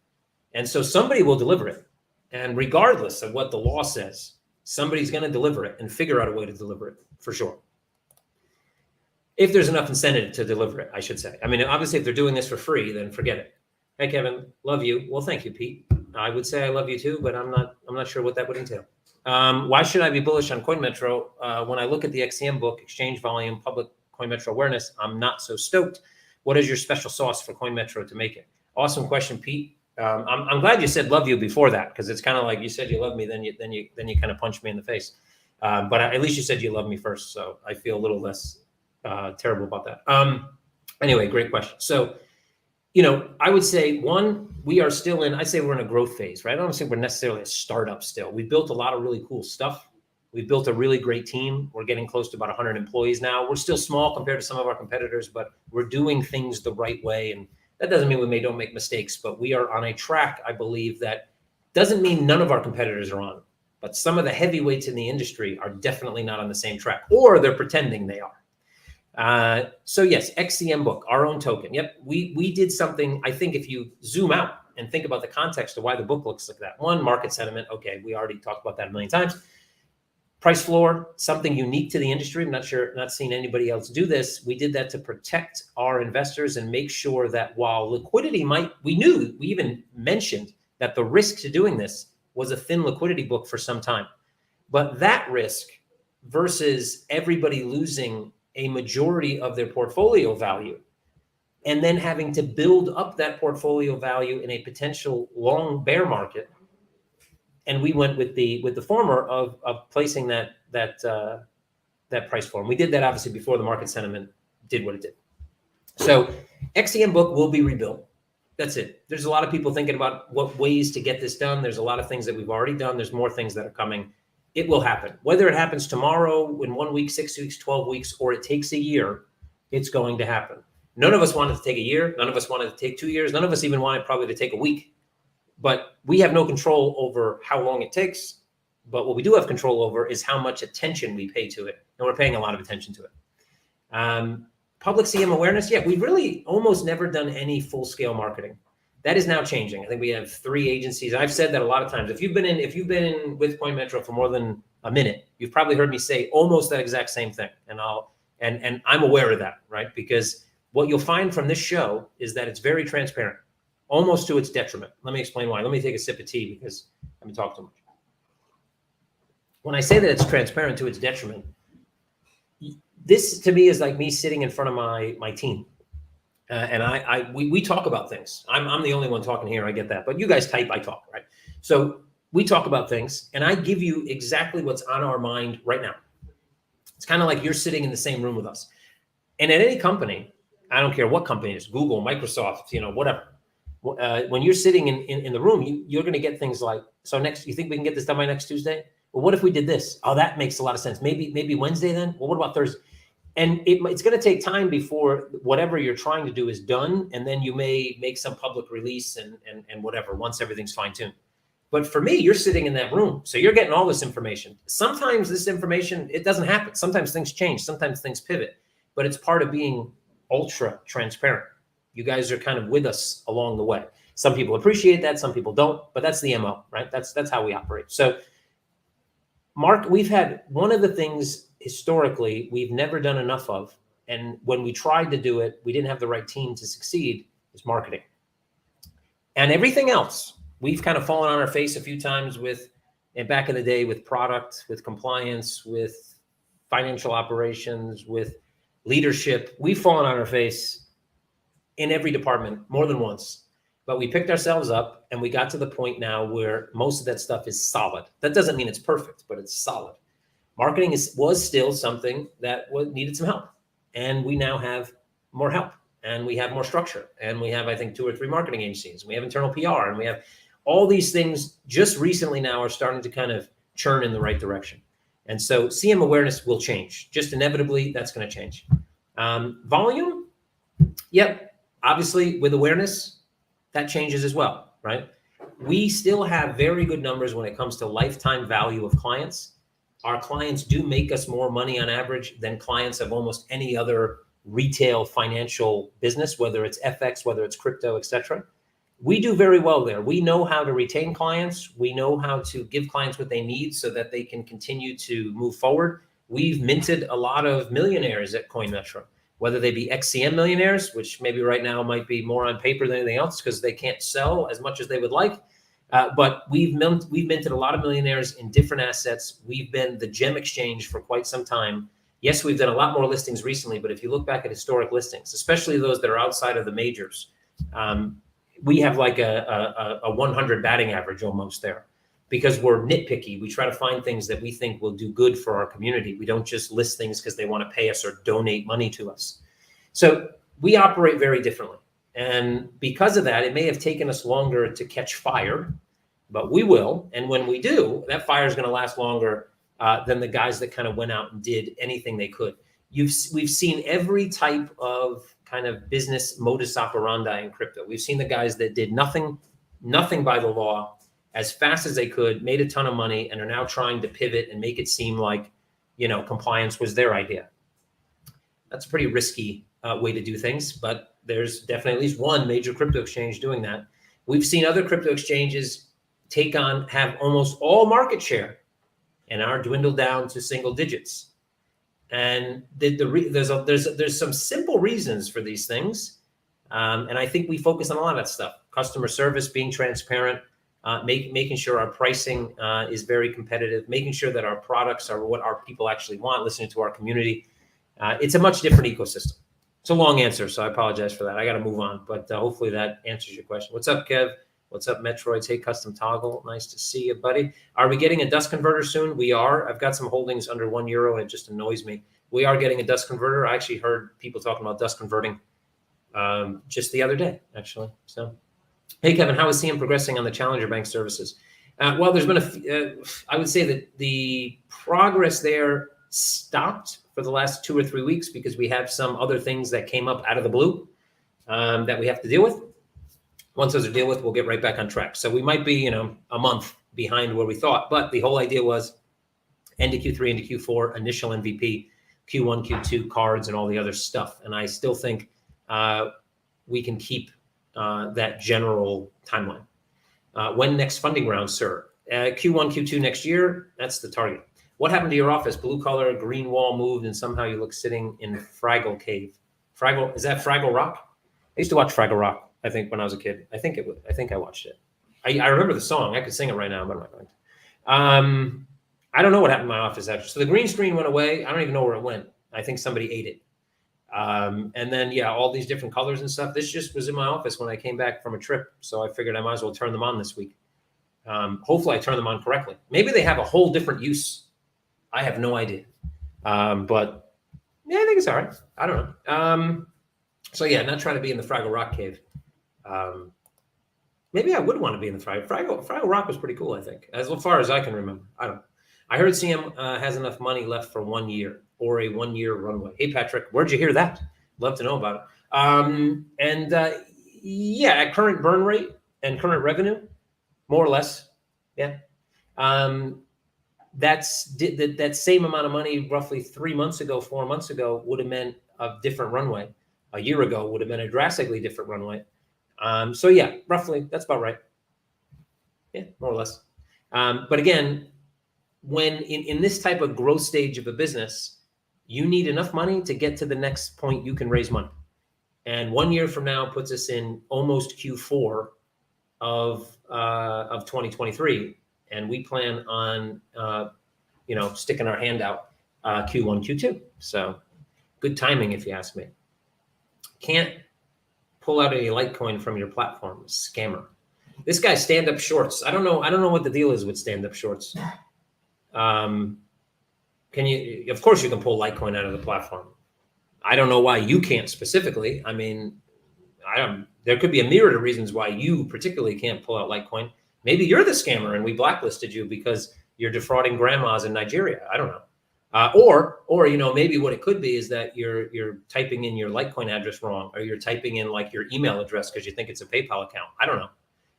And so somebody will deliver it. And regardless of what the law says, somebody's going to deliver it and figure out a way to deliver it, for sure. If there's enough incentive to deliver it, I should say. I mean, obviously, if they're doing this for free, then forget it. Hey, Kevin, love you. Well, thank you, Pete. I would say I love you too, but I'm not sure what that would entail. Why should I be bullish on Coinmetro? When I look at the XCM book, exchange volume, public Coinmetro awareness, I'm not so stoked. What is your special sauce for Coinmetro to make it? Awesome question, Pete. I'm glad you said love you before that, because it's kind of like you said you love me, then you kind of punched me in the face. But at least you said you love me first, so I feel a little less terrible about that. Anyway, great question. So, I would say we are still I'd say we're in a growth phase, right? I don't think we're necessarily a startup still. We built a lot of really cool stuff. We built a really great team. We're getting close to about 100 employees now. We're still small compared to some of our competitors, but we're doing things the right way. And that doesn't mean we don't make mistakes, but we are on a track, I believe, that doesn't mean none of our competitors are on, but some of the heavyweights in the industry are definitely not on the same track, or they're pretending they are. So yes, XCM book, our own token. Yep, we did something. I think if you zoom out and think about the context of why the book looks like that. One, market sentiment. Okay, we already talked about that a million times. Price floor, something unique to the industry. I'm not seeing anybody else do this. We did that to protect our investors and make sure that while liquidity we even mentioned that the risk to doing this was a thin liquidity book for some time. But that risk versus everybody losing a majority of their portfolio value and then having to build up that portfolio value in a potential long bear market. And we went with the former of placing that price floor. And we did that obviously before the market sentiment did what it did. So XCM book will be rebuilt. That's it. There's a lot of people thinking about what ways to get this done. There's a lot of things that we've already done. There's more things that are coming. It will happen. Whether it happens tomorrow, in 1 week, 6 weeks, 12 weeks, or it takes a year, it's going to happen. None of us wanted to take a year. None of us wanted to take 2 years. None of us even wanted probably to take a week. But we have no control over how long it takes. But what we do have control over is how much attention we pay to it. And we're paying a lot of attention to it. Public CM awareness. Yeah, we've really almost never done any full-scale marketing. That is now changing. I think we have 3 agencies. I've said that a lot of times. If you've been in with Coinmetro for more than a minute, you've probably heard me say almost that exact same thing. And I'm aware of that, right? Because what you'll find from this show is that it's very transparent, almost to its detriment. Let me explain why. Let me take a sip of tea because I've been talking too much. When I say that it's transparent to its detriment, this to me is like me sitting in front of my team. And we talk about things. I'm the only one talking here. I get that. But you guys type, I talk, right? So we talk about things and I give you exactly what's on our mind right now. It's kind of like you're sitting in the same room with us. And at any company, I don't care what company it is, Google, Microsoft, whatever. When you're sitting in the room, you're going to get things like, so you think we can get this done by next Tuesday? Well, what if we did this? Oh, that makes a lot of sense. Maybe Wednesday then? Well, what about Thursday? And it's going to take time before whatever you're trying to do is done. And then you may make some public release and whatever, once everything's fine-tuned. But for me, you're sitting in that room. So you're getting all this information. Sometimes this information, it doesn't happen. Sometimes things change. Sometimes things pivot. But it's part of being ultra transparent. You guys are kind of with us along the way. Some people appreciate that. Some people don't. But that's the MO, right? That's how we operate. So Mark, we've had one of the things historically we've never done enough of, and when we tried to do it, we didn't have the right team to succeed, is marketing. And everything else, we've kind of fallen on our face a few times and back in the day with product, with compliance, with financial operations, with leadership. We've fallen on our face in every department more than once. But we picked ourselves up and we got to the point now where most of that stuff is solid. That doesn't mean it's perfect, but it's solid. Marketing was still something that needed some help. And we now have more help and we have more structure. And we have, I think, 2 or 3 marketing agencies. We have internal PR and we have all these things just recently now are starting to kind of churn in the right direction. And so CM awareness will change. Just inevitably, that's going to change. Volume, yep. Obviously, with awareness, that changes as well, right? We still have very good numbers when it comes to lifetime value of clients. Our clients do make us more money on average than clients of almost any other retail financial business, whether it's FX, whether it's crypto, etc. We do very well there. We know how to retain clients. We know how to give clients what they need so that they can continue to move forward. We've minted a lot of millionaires at Coinmetro, whether they be XCM millionaires, which maybe right now might be more on paper than anything else because they can't sell as much as they would like. But we've minted a lot of millionaires in different assets. We've been the gem exchange for quite some time. Yes, we've done a lot more listings recently, but if you look back at historic listings, especially those that are outside of the majors, we have like a 100 batting average almost there because we're nitpicky. We try to find things that we think will do good for our community. We don't just list things because they want to pay us or donate money to us. So we operate very differently. And because of that, it may have taken us longer to catch fire, but we will. And when we do, that fire is going to last longer than the guys that kind of went out and did anything they could. We've seen every type of kind of business modus operandi in crypto. We've seen the guys that did nothing by the law as fast as they could, made a ton of money, and are now trying to pivot and make it seem like, compliance was their idea. That's a pretty risky way to do things, but there's definitely at least one major crypto exchange doing that. We've seen other crypto exchanges have almost all market share and are dwindled down to single digits. And there's some simple reasons for these things. And I think we focus on a lot of that stuff. Customer service, being transparent, making sure our pricing is very competitive, making sure that our products are what our people actually want, listening to our community. It's a much different ecosystem. It's a long answer, so I apologize for that. I got to move on, but hopefully that answers your question. What's up, Kev? What's up, Metroids? Hey, Custom Toggle. Nice to see you, buddy. Are we getting a dust converter soon? We are. I've got some holdings under €1, and it just annoys me. We are getting a dust converter. I actually heard people talking about dust converting just the other day, actually. So, hey, Kevin, how is CM progressing on the Challenger Bank services? Well, there's been I would say that the progress there stopped for the last 2 or 3 weeks because we have some other things that came up out of the blue that we have to deal with. Once those are dealt with, we'll get right back on track. So we might be, a month behind where we thought, but the whole idea was end of Q3 into Q4, initial MVP, Q1, Q2 cards and all the other stuff. And I still think we can keep that general timeline. When next funding round, sir? Q1, Q2 next year, that's the target. What happened to your office? Blue color, green wall moved, and somehow you look sitting in Fraggle Cave. Fraggle, is that Fraggle Rock? I used to watch Fraggle Rock, I think, when I was a kid. I think I watched it. I remember the song. I could sing it right now, but I'm not going to. I don't know what happened in my office, actually. So the green screen went away. I don't even know where it went. I think somebody ate it. And then, yeah, all these different colors and stuff. This just was in my office when I came back from a trip. So I figured I might as well turn them on this week. Hopefully I turn them on correctly. Maybe they have a whole different use. I have no idea. But yeah, I think it's all right. I don't know. So yeah, not trying to be in the Fraggle Rock cave. Maybe I would want to be in the Fraggle Rock was pretty cool, I think, as far as I can remember. I don't know. I heard CM has enough money left for 1 year or a 1 year runway. Hey, Patrick, where'd you hear that? Love to know about it. Yeah, at current burn rate and current revenue, more or less. Yeah. That same amount of money roughly 3 months ago, 4 months ago would have meant a different runway. A year ago would have been a drastically different runway. So yeah, roughly that's about right. Yeah, more or less. But again, when in this type of growth stage of a business, you need enough money to get to the next point you can raise money. And 1 year from now puts us in almost Q4 of 2023. And we plan on, sticking our hand out Q1, Q2. So good timing, if you ask me. Can't pull out any Litecoin from your platform. Scammer. This guy stand-up shorts. I don't know what the deal is with stand-up shorts. Can you? Of course, you can pull Litecoin out of the platform. I don't know why you can't specifically. I mean, there could be a myriad of reasons why you particularly can't pull out Litecoin. Maybe you're the scammer and we blacklisted you because you're defrauding grandmas in Nigeria. I don't know. Or maybe what it could be is that you're typing in your Litecoin address wrong, or you're typing in like your email address because you think it's a PayPal account. I don't know.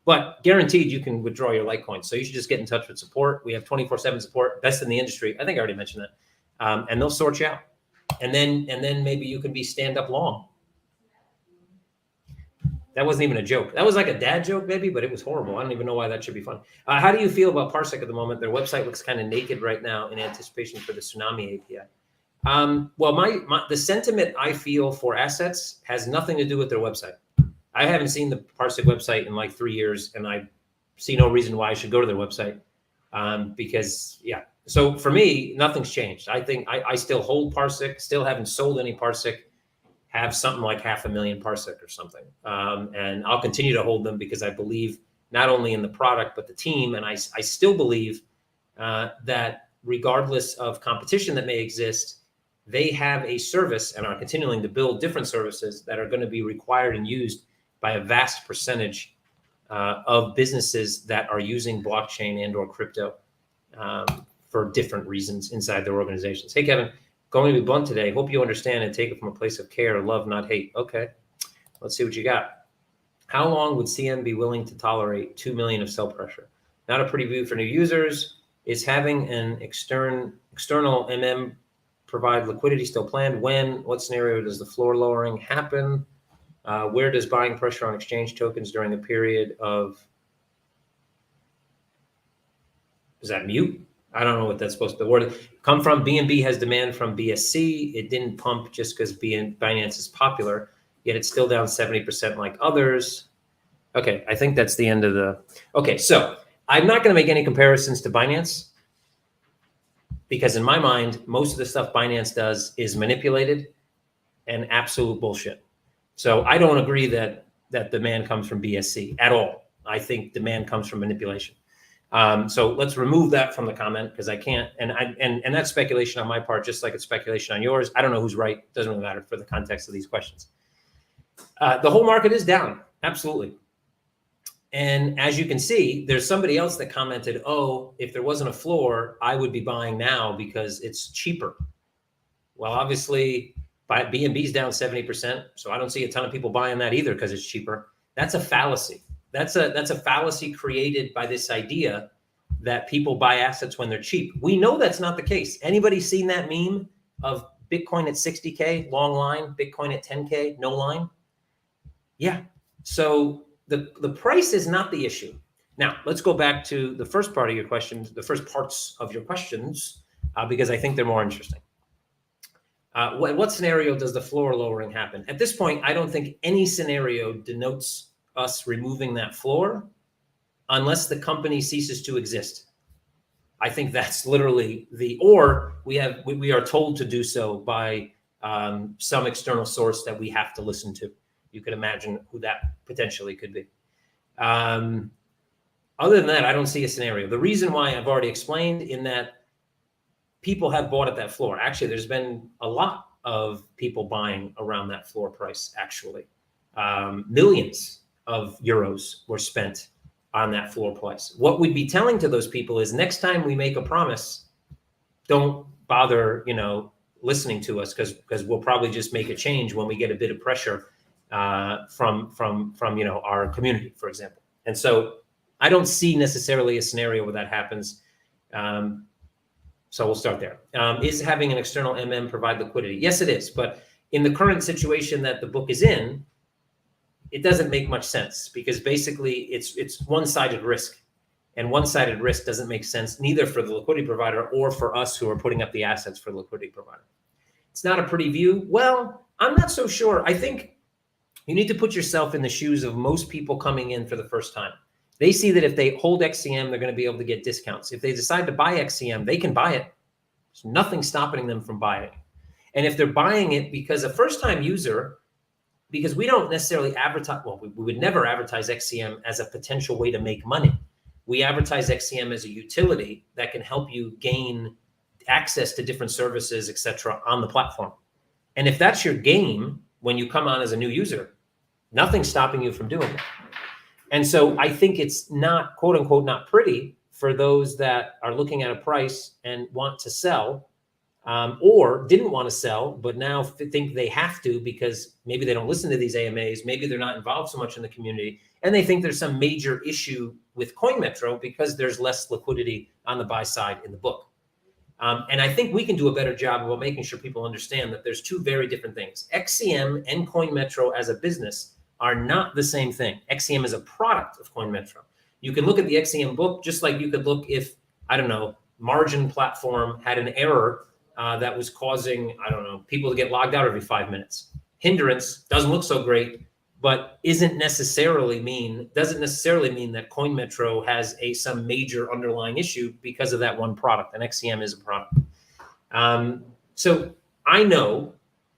But guaranteed you can withdraw your Litecoin. So you should just get in touch with support. We have 24/7 support, best in the industry. I think I already mentioned that. And they'll sort you out. And then maybe you can be stand up long. That wasn't even a joke. That was like a dad joke, maybe, but it was horrible. I don't even know why that should be fun. How do you feel about Parsec at the moment? Their website looks kind of naked right now in anticipation for the Tsunami API. Well, the sentiment I feel for assets has nothing to do with their website. I haven't seen the Parsec website in like 3 years, and I see no reason why I should go to their website because, yeah. So for me, nothing's changed. I think I still hold Parsec, still haven't sold any Parsec, have something like 500,000 Parsec or something. And I'll continue to hold them because I believe not only in the product, but the team. And I still believe that regardless of competition that may exist, they have a service and are continuing to build different services that are going to be required and used by a vast percentage of businesses that are using blockchain and or crypto for different reasons inside their organizations. Hey, Kevin, going to be blunt today. Hope you understand and take it from a place of care, love, not hate. Okay, let's see what you got. How long would CM be willing to tolerate 2 million of sell pressure? Not a pretty view for new users. Is having an external MM provide liquidity still planned? When? What scenario does the floor lowering happen? Where does buying pressure on exchange tokens during a period of, is that mute? I don't know what that's supposed to be. Word come from. BNB has demand from BSC. It didn't pump just because Binance is popular, yet it's still down 70% like others. Okay, I think that's the end of the, okay, so I'm not gonna make any comparisons to Binance because in my mind, most of the stuff Binance does is manipulated and absolute bullshit. So I don't agree that demand comes from BSC at all. I think demand comes from manipulation. So let's remove that from the comment because I can't, and that's speculation on my part, just like it's speculation on yours. I don't know who's right. Doesn't really matter for the context of these questions. The whole market is down, absolutely. And as you can see, there's somebody else that commented, oh, if there wasn't a floor, I would be buying now because it's cheaper. Well, obviously, BNB's down 70%, so I don't see a ton of people buying that either because it's cheaper. That's a fallacy. That's a fallacy created by this idea that people buy assets when they're cheap. We know that's not the case. Anybody seen that meme of Bitcoin at 60K, long line, Bitcoin at 10K, no line? Yeah. So the price is not the issue. Now, let's go back to the first part of your questions, the first parts of your questions, because I think they're more interesting. What scenario does the floor lowering happen? At this point, I don't think any scenario denotes us removing that floor unless the company ceases to exist. I think that's literally or we are told to do so by some external source that we have to listen to. You can imagine who that potentially could be. Other than that, I don't see a scenario. The reason why I've already explained in that people have bought at that floor. Actually, there's been a lot of people buying around that floor price, actually. Millions of euros were spent on that floor price. What we'd be telling to those people is next time we make a promise, don't bother, listening to us because we'll probably just make a change when we get a bit of pressure from our community, for example. And so I don't see necessarily a scenario where that happens. So we'll start there. Is having an external MM provide liquidity? Yes, it is. But in the current situation that the book is in, it doesn't make much sense because basically it's one-sided risk, and one-sided risk doesn't make sense neither for the liquidity provider or for us who are putting up the assets for the liquidity provider. It's not a pretty view. Well, I'm not so sure. I think you need to put yourself in the shoes of most people coming in for the first time. They see that if they hold XCM, they're going to be able to get discounts. If they decide to buy XCM, they can buy it. There's nothing stopping them from buying it. And if they're buying it because a first-time user, because we don't necessarily advertise, well, we would never advertise XCM as a potential way to make money. We advertise XCM as a utility that can help you gain access to different services, et cetera, on the platform. And if that's your game when you come on as a new user, nothing's stopping you from doing it. And so I think it's not, quote unquote, not pretty for those that are looking at a price and want to sell, or didn't want to sell, but now think they have to because maybe they don't listen to these AMAs, maybe they're not involved so much in the community, and they think there's some major issue with Coinmetro because there's less liquidity on the buy side in the book. And I think we can do a better job about making sure people understand that there's two very different things. XCM and Coinmetro as a business are not the same thing. XCM is a product of Coinmetro. You can look at the XCM book just like you could look if, I don't know, margin platform had an error that was causing, I don't know, people to get logged out every 5 minutes. Hindrance doesn't look so great, but doesn't necessarily mean that Coinmetro has some major underlying issue because of that one product, and XCM is a product. So I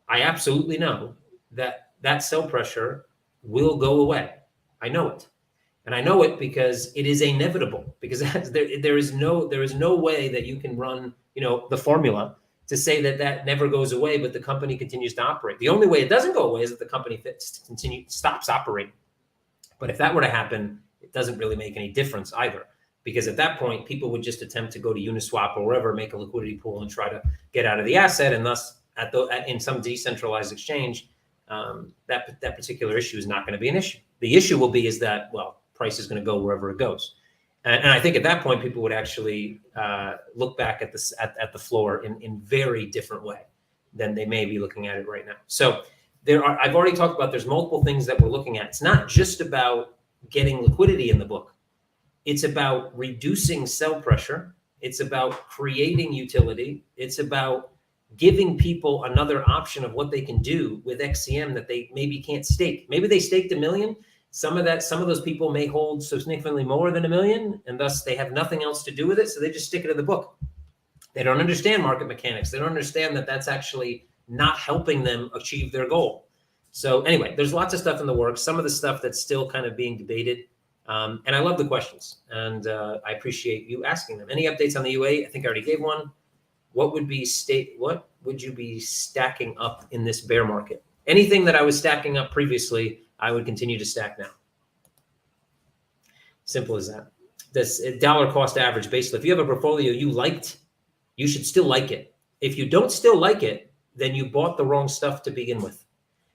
absolutely know that sell pressure will go away. I know it. And I know it because it is inevitable, because there is no way that you can run, the formula to say that never goes away, but the company continues to operate. The only way it doesn't go away is that the company stops operating. But if that were to happen, it doesn't really make any difference either, because at that point, people would just attempt to go to Uniswap or wherever, make a liquidity pool and try to get out of the asset. And thus, in some decentralized exchange, that particular issue is not going to be an issue. The issue will be is that, well, price is going to go wherever it goes. And I think at that point, people would actually look back at the floor in very different way than they may be looking at it right now. So I've already talked about, there's multiple things that we're looking at. It's not just about getting liquidity in the book. It's about reducing sell pressure. It's about creating utility. It's about giving people another option of what they can do with XCM that they maybe can't stake. Maybe they staked $1 million. Some of those people may hold significantly more than $1 million, and thus they have nothing else to do with it. So they just stick it in the book. They don't understand market mechanics. They don't understand that that's actually not helping them achieve their goal. So anyway, there's lots of stuff in the works. Some of the stuff that's still kind of being debated. And I love the questions, and I appreciate you asking them. Any updates on the UA? I think I already gave one. What would you be stacking up in this bear market? Anything that I was stacking up previously, I would continue to stack now. Simple as that. This dollar cost average, basically, if you have a portfolio you liked, you should still like it. If you don't still like it, then you bought the wrong stuff to begin with.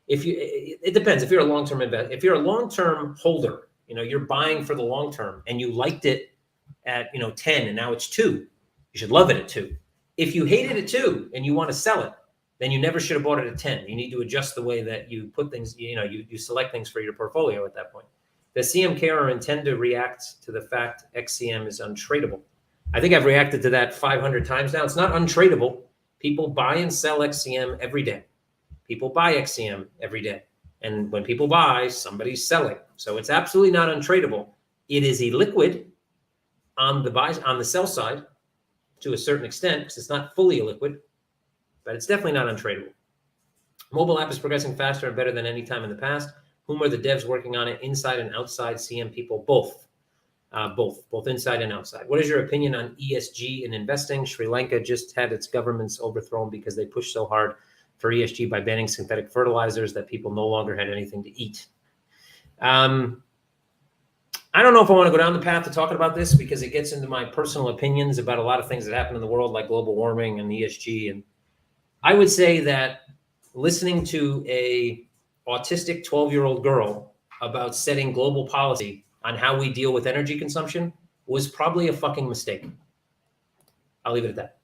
It depends. If you're a long-term investor, if you're a long-term holder, you're buying for the long term and you liked it at 10 and now it's 2, you should love it at 2. If you hate it at 2 and you want to sell it, then you never should have bought it at 10. You need to adjust the way that you put things, you select things for your portfolio at that point. Does CM care or intend to react to the fact XCM is untradeable? I think I've reacted to that 500 times now. It's not untradeable. People buy and sell XCM every day. People buy XCM every day. And when people buy, somebody's selling. So it's absolutely not untradeable. It is illiquid on the sell side to a certain extent, because it's not fully illiquid, but it's definitely not untradeable. Mobile app is progressing faster and better than any time in the past. Whom are the devs working on it? Inside and outside CM people? Both inside and outside. What is your opinion on ESG in investing? Sri Lanka just had its governments overthrown because they pushed so hard for ESG by banning synthetic fertilizers that people no longer had anything to eat. I don't know if I want to go down the path of talking about this, because it gets into my personal opinions about a lot of things that happen in the world, like global warming and ESG. And I would say that listening to a autistic 12-year-old girl about setting global policy on how we deal with energy consumption was probably a fucking mistake. I'll leave it at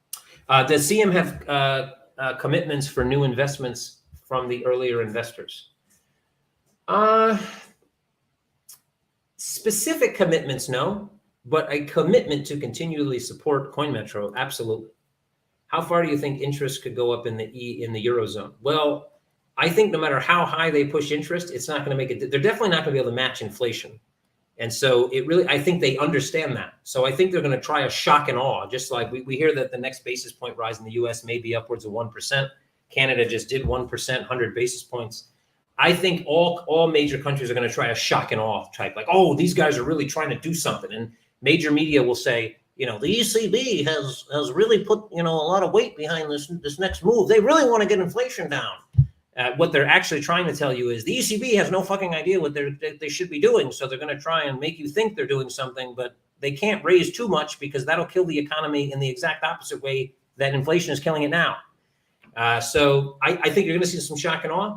that. Does CM have commitments for new investments from the earlier investors? Specific commitments, no, but a commitment to continually support Coinmetro, absolutely. How far do you think interest could go up in the Eurozone? Well, I think no matter how high they push interest, it's not going to make it. They're definitely not going to be able to match inflation. And so I think they understand that. So I think they're going to try a shock and awe, just like we hear that the next basis point rise in the US may be upwards of 1%. Canada just did 1%, 100 basis points. I think all major countries are going to try a shock and awe type, like, oh, these guys are really trying to do something. And major media will say, the ECB has really put, a lot of weight behind this next move. They really want to get inflation down. What they're actually trying to tell you is the ECB has no fucking idea what they should be doing. So they're going to try and make you think they're doing something, but they can't raise too much because that'll kill the economy in the exact opposite way that inflation is killing it now. So I think you're going to see some shock and awe.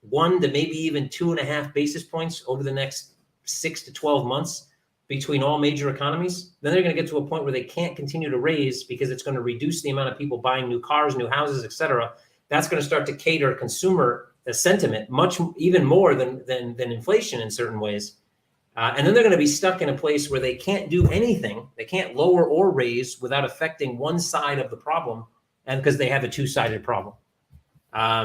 1 to maybe even 2.5 basis points over the next 6 to 12 months between all major economies. Then they're going to get to a point where they can't continue to raise because it's going to reduce the amount of people buying new cars, new houses, et cetera. That's going to start to cater consumer sentiment even more than inflation in certain ways. And then they're going to be stuck in a place where they can't do anything. They can't lower or raise without affecting one side of the problem, and because they have a two-sided problem.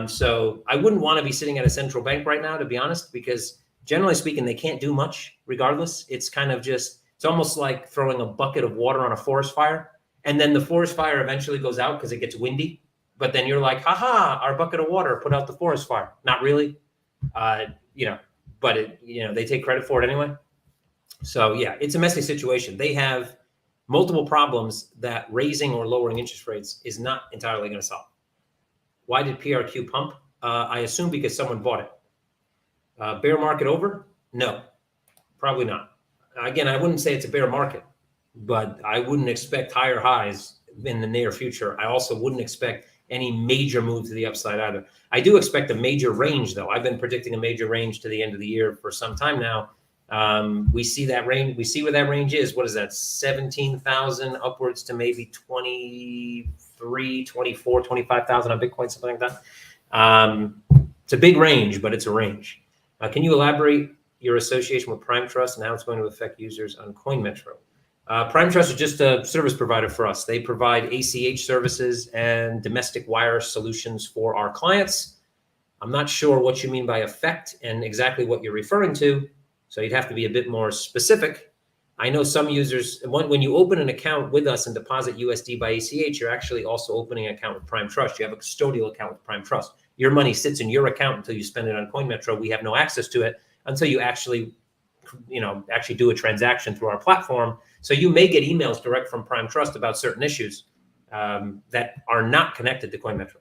So I wouldn't want to be sitting at a central bank right now, to be honest, because generally speaking, they can't do much regardless. It's kind of it's almost like throwing a bucket of water on a forest fire. And then the forest fire eventually goes out because it gets windy. But then you're like, haha, our bucket of water put out the forest fire. Not really, but they take credit for it anyway. So yeah, it's a messy situation. They have multiple problems that raising or lowering interest rates is not entirely going to solve. Why did PRQ pump? I assume because someone bought it. Bear market over? No. Probably not. Again, I wouldn't say it's a bear market, but I wouldn't expect higher highs in the near future. I also wouldn't expect any major move to the upside either. I do expect a major range, though. I've been predicting a major range to the end of the year for some time now. We see that range. We see where that range is. What is that? 17,000 upwards to maybe 23, 24, 25,000 on Bitcoin, something like that. It's a big range, but it's a range. Can you elaborate your association with Prime Trust and how it's going to affect users on Coinmetro? Prime Trust is just a service provider for us. They provide ACH services and domestic wire solutions for our clients. I'm not sure what you mean by affect and exactly what you're referring to, so you'd have to be a bit more specific. I know some users, when you open an account with us and deposit USD by ACH, you're actually also opening an account with Prime Trust. You have a custodial account with Prime Trust. Your money sits in your account until you spend it on Coinmetro. We have no access to it until you actually do a transaction through our platform. So you may get emails direct from Prime Trust about certain issues that are not connected to Coinmetro.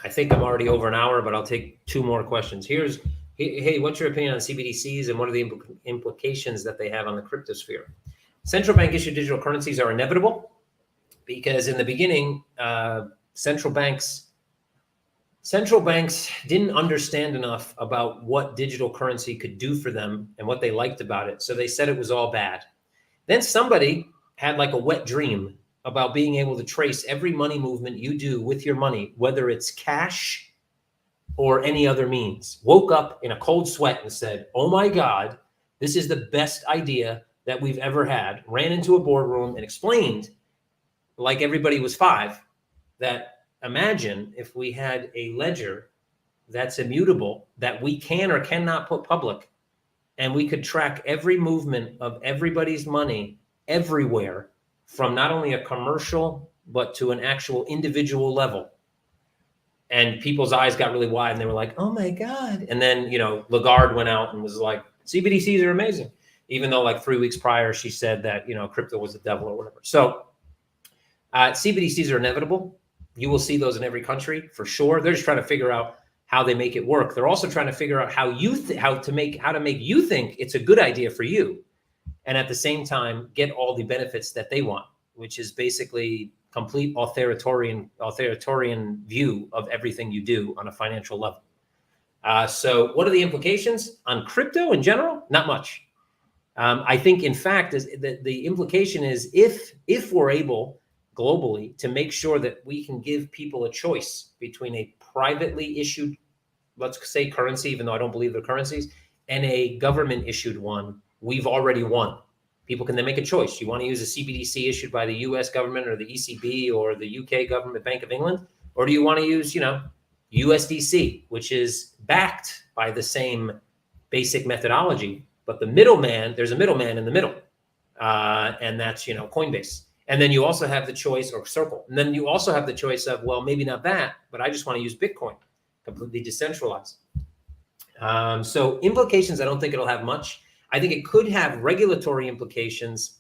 I think I'm already over an hour, but I'll take two more questions. Hey, what's your opinion on CBDCs and what are the implications that they have on the crypto sphere? Central bank issued digital currencies are inevitable because in the beginning, central banks didn't understand enough about what digital currency could do for them and what they liked about it. So they said it was all bad. Then somebody had like a wet dream about being able to trace every money movement you do with your money, whether it's cash or any other means. Woke up in a cold sweat and said, oh my God, this is the best idea that we've ever had. Ran into a boardroom and explained, like everybody was five, that imagine if we had a ledger that's immutable that we can or cannot put public, and we could track every movement of everybody's money everywhere from not only a commercial, but to an actual individual level. And people's eyes got really wide and they were like, oh my God. And then, Lagarde went out and was like, CBDCs are amazing. Even though like 3 weeks prior, she said that, crypto was the devil or whatever. So CBDCs are inevitable. You will see those in every country for sure. They're just trying to figure out how they make it work. They're also trying to figure out how to make you think it's a good idea for you. And at the same time, get all the benefits that they want, which is basically complete authoritarian view of everything you do on a financial level. So what are the implications on crypto in general? Not much. I think, in fact, the implication is if we're able globally to make sure that we can give people a choice between a privately issued, let's say currency, even though I don't believe they're currencies, and a government issued one, we've already won. People can then make a choice. You want to use a CBDC issued by the US government or the ECB or the UK government, Bank of England, or do you want to use, USDC, which is backed by the same basic methodology, but there's a middleman in the middle, and that's, Coinbase. And then you also have the choice, or Circle. And then you also have the choice of, well, maybe not that, but I just want to use Bitcoin, completely decentralized. So implications, I don't think it'll have much. I think it could have regulatory implications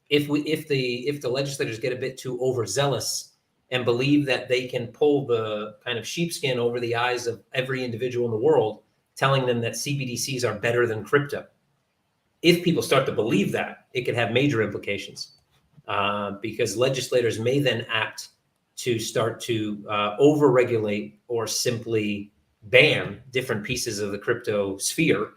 if the legislators get a bit too overzealous and believe that they can pull the kind of sheepskin over the eyes of every individual in the world, telling them that CBDCs are better than crypto. If people start to believe that, it could have major implications. Because legislators may then apt to start to over-regulate or simply ban different pieces of the crypto sphere.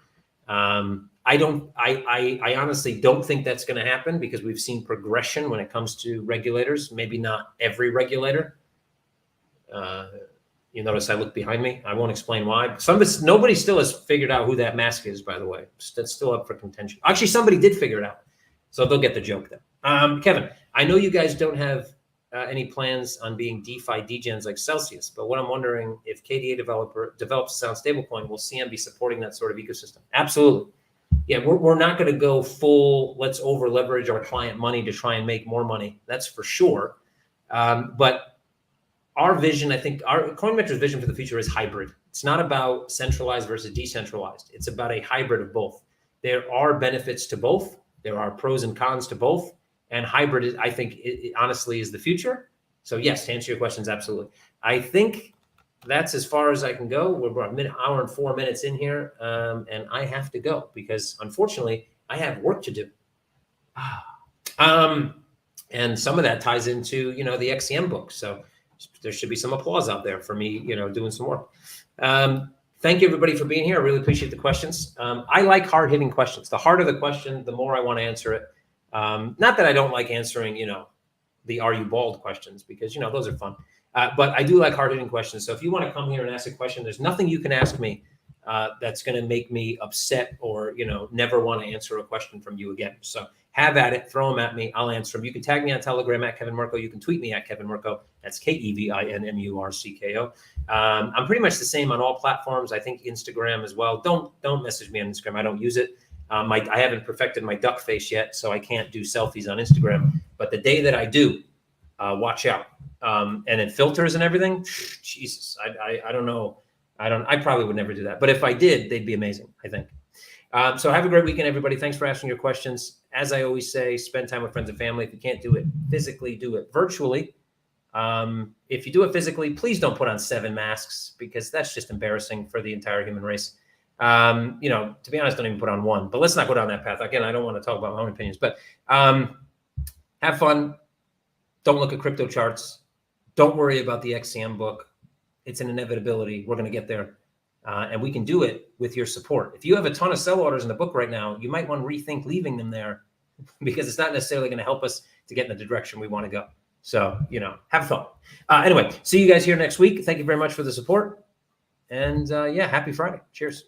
I honestly don't think that's going to happen because we've seen progression when it comes to regulators. Maybe not every regulator. You notice I look behind me. I won't explain why. Nobody still has figured out who that mask is, by the way. That's still up for contention. Actually, somebody did figure it out, so they'll get the joke then. Kevin, I know you guys don't have any plans on being DeFi degens like Celsius, but what I'm wondering, if KDA develops a sound stablecoin, will CM be supporting that sort of ecosystem? Absolutely. Yeah, we're not going to go full, let's over leverage our client money to try and make more money. That's for sure. But our vision, I think our Coinmetro's vision for the future is hybrid. It's not about centralized versus decentralized. It's about a hybrid of both. There are benefits to both. There are pros and cons to both. And hybrid, honestly, is the future. So yes, to answer your questions, absolutely. I think that's as far as I can go. We're about an hour and 4 minutes in here, and I have to go because unfortunately I have work to do. And some of that ties into, you know, the XCM book. So there should be some applause out there for me, you know, doing some work. Thank you everybody for being here. I really appreciate the questions. I like hard-hitting questions. The harder the question, the more I want to answer it. Not that I don't like answering, you know, the "Are you bald?" questions, because, you know, those are fun. But I do like hard-hitting questions. So if you want to come here and ask a question, there's nothing you can ask me that's going to make me upset or, you know, never want to answer a question from you again. So have at it, throw them at me, I'll answer them. You can tag me on Telegram at Kevin Murcko. You can tweet me at Kevin Murcko. That's KevinMurcko. I'm pretty much the same on all platforms. I think Instagram as well. Don't message me on Instagram. I don't use it. I haven't perfected my duck face yet, so I can't do selfies on Instagram. But the day that I do, watch out. And it filters and everything. Jesus, I don't know. I probably would never do that. But if I did, they'd be amazing, I think. So have a great weekend, everybody. Thanks for asking your questions. As I always say, spend time with friends and family. If you can't do it physically, do it virtually. If you do it physically, please don't put on 7 masks, because that's just embarrassing for the entire human race. You know, to be honest, don't even put on 1. But let's not go down that path. Again, I don't want to talk about my own opinions. But have fun. Don't look at crypto charts. Don't worry about the XCM book. It's an inevitability. We're going to get there. And we can do it with your support. If you have a ton of sell orders in the book right now, you might want to rethink leaving them there, because it's not necessarily going to help us to get in the direction we want to go. So, you know, have fun. Anyway, see you guys here next week. Thank you very much for the support. And yeah, happy Friday. Cheers.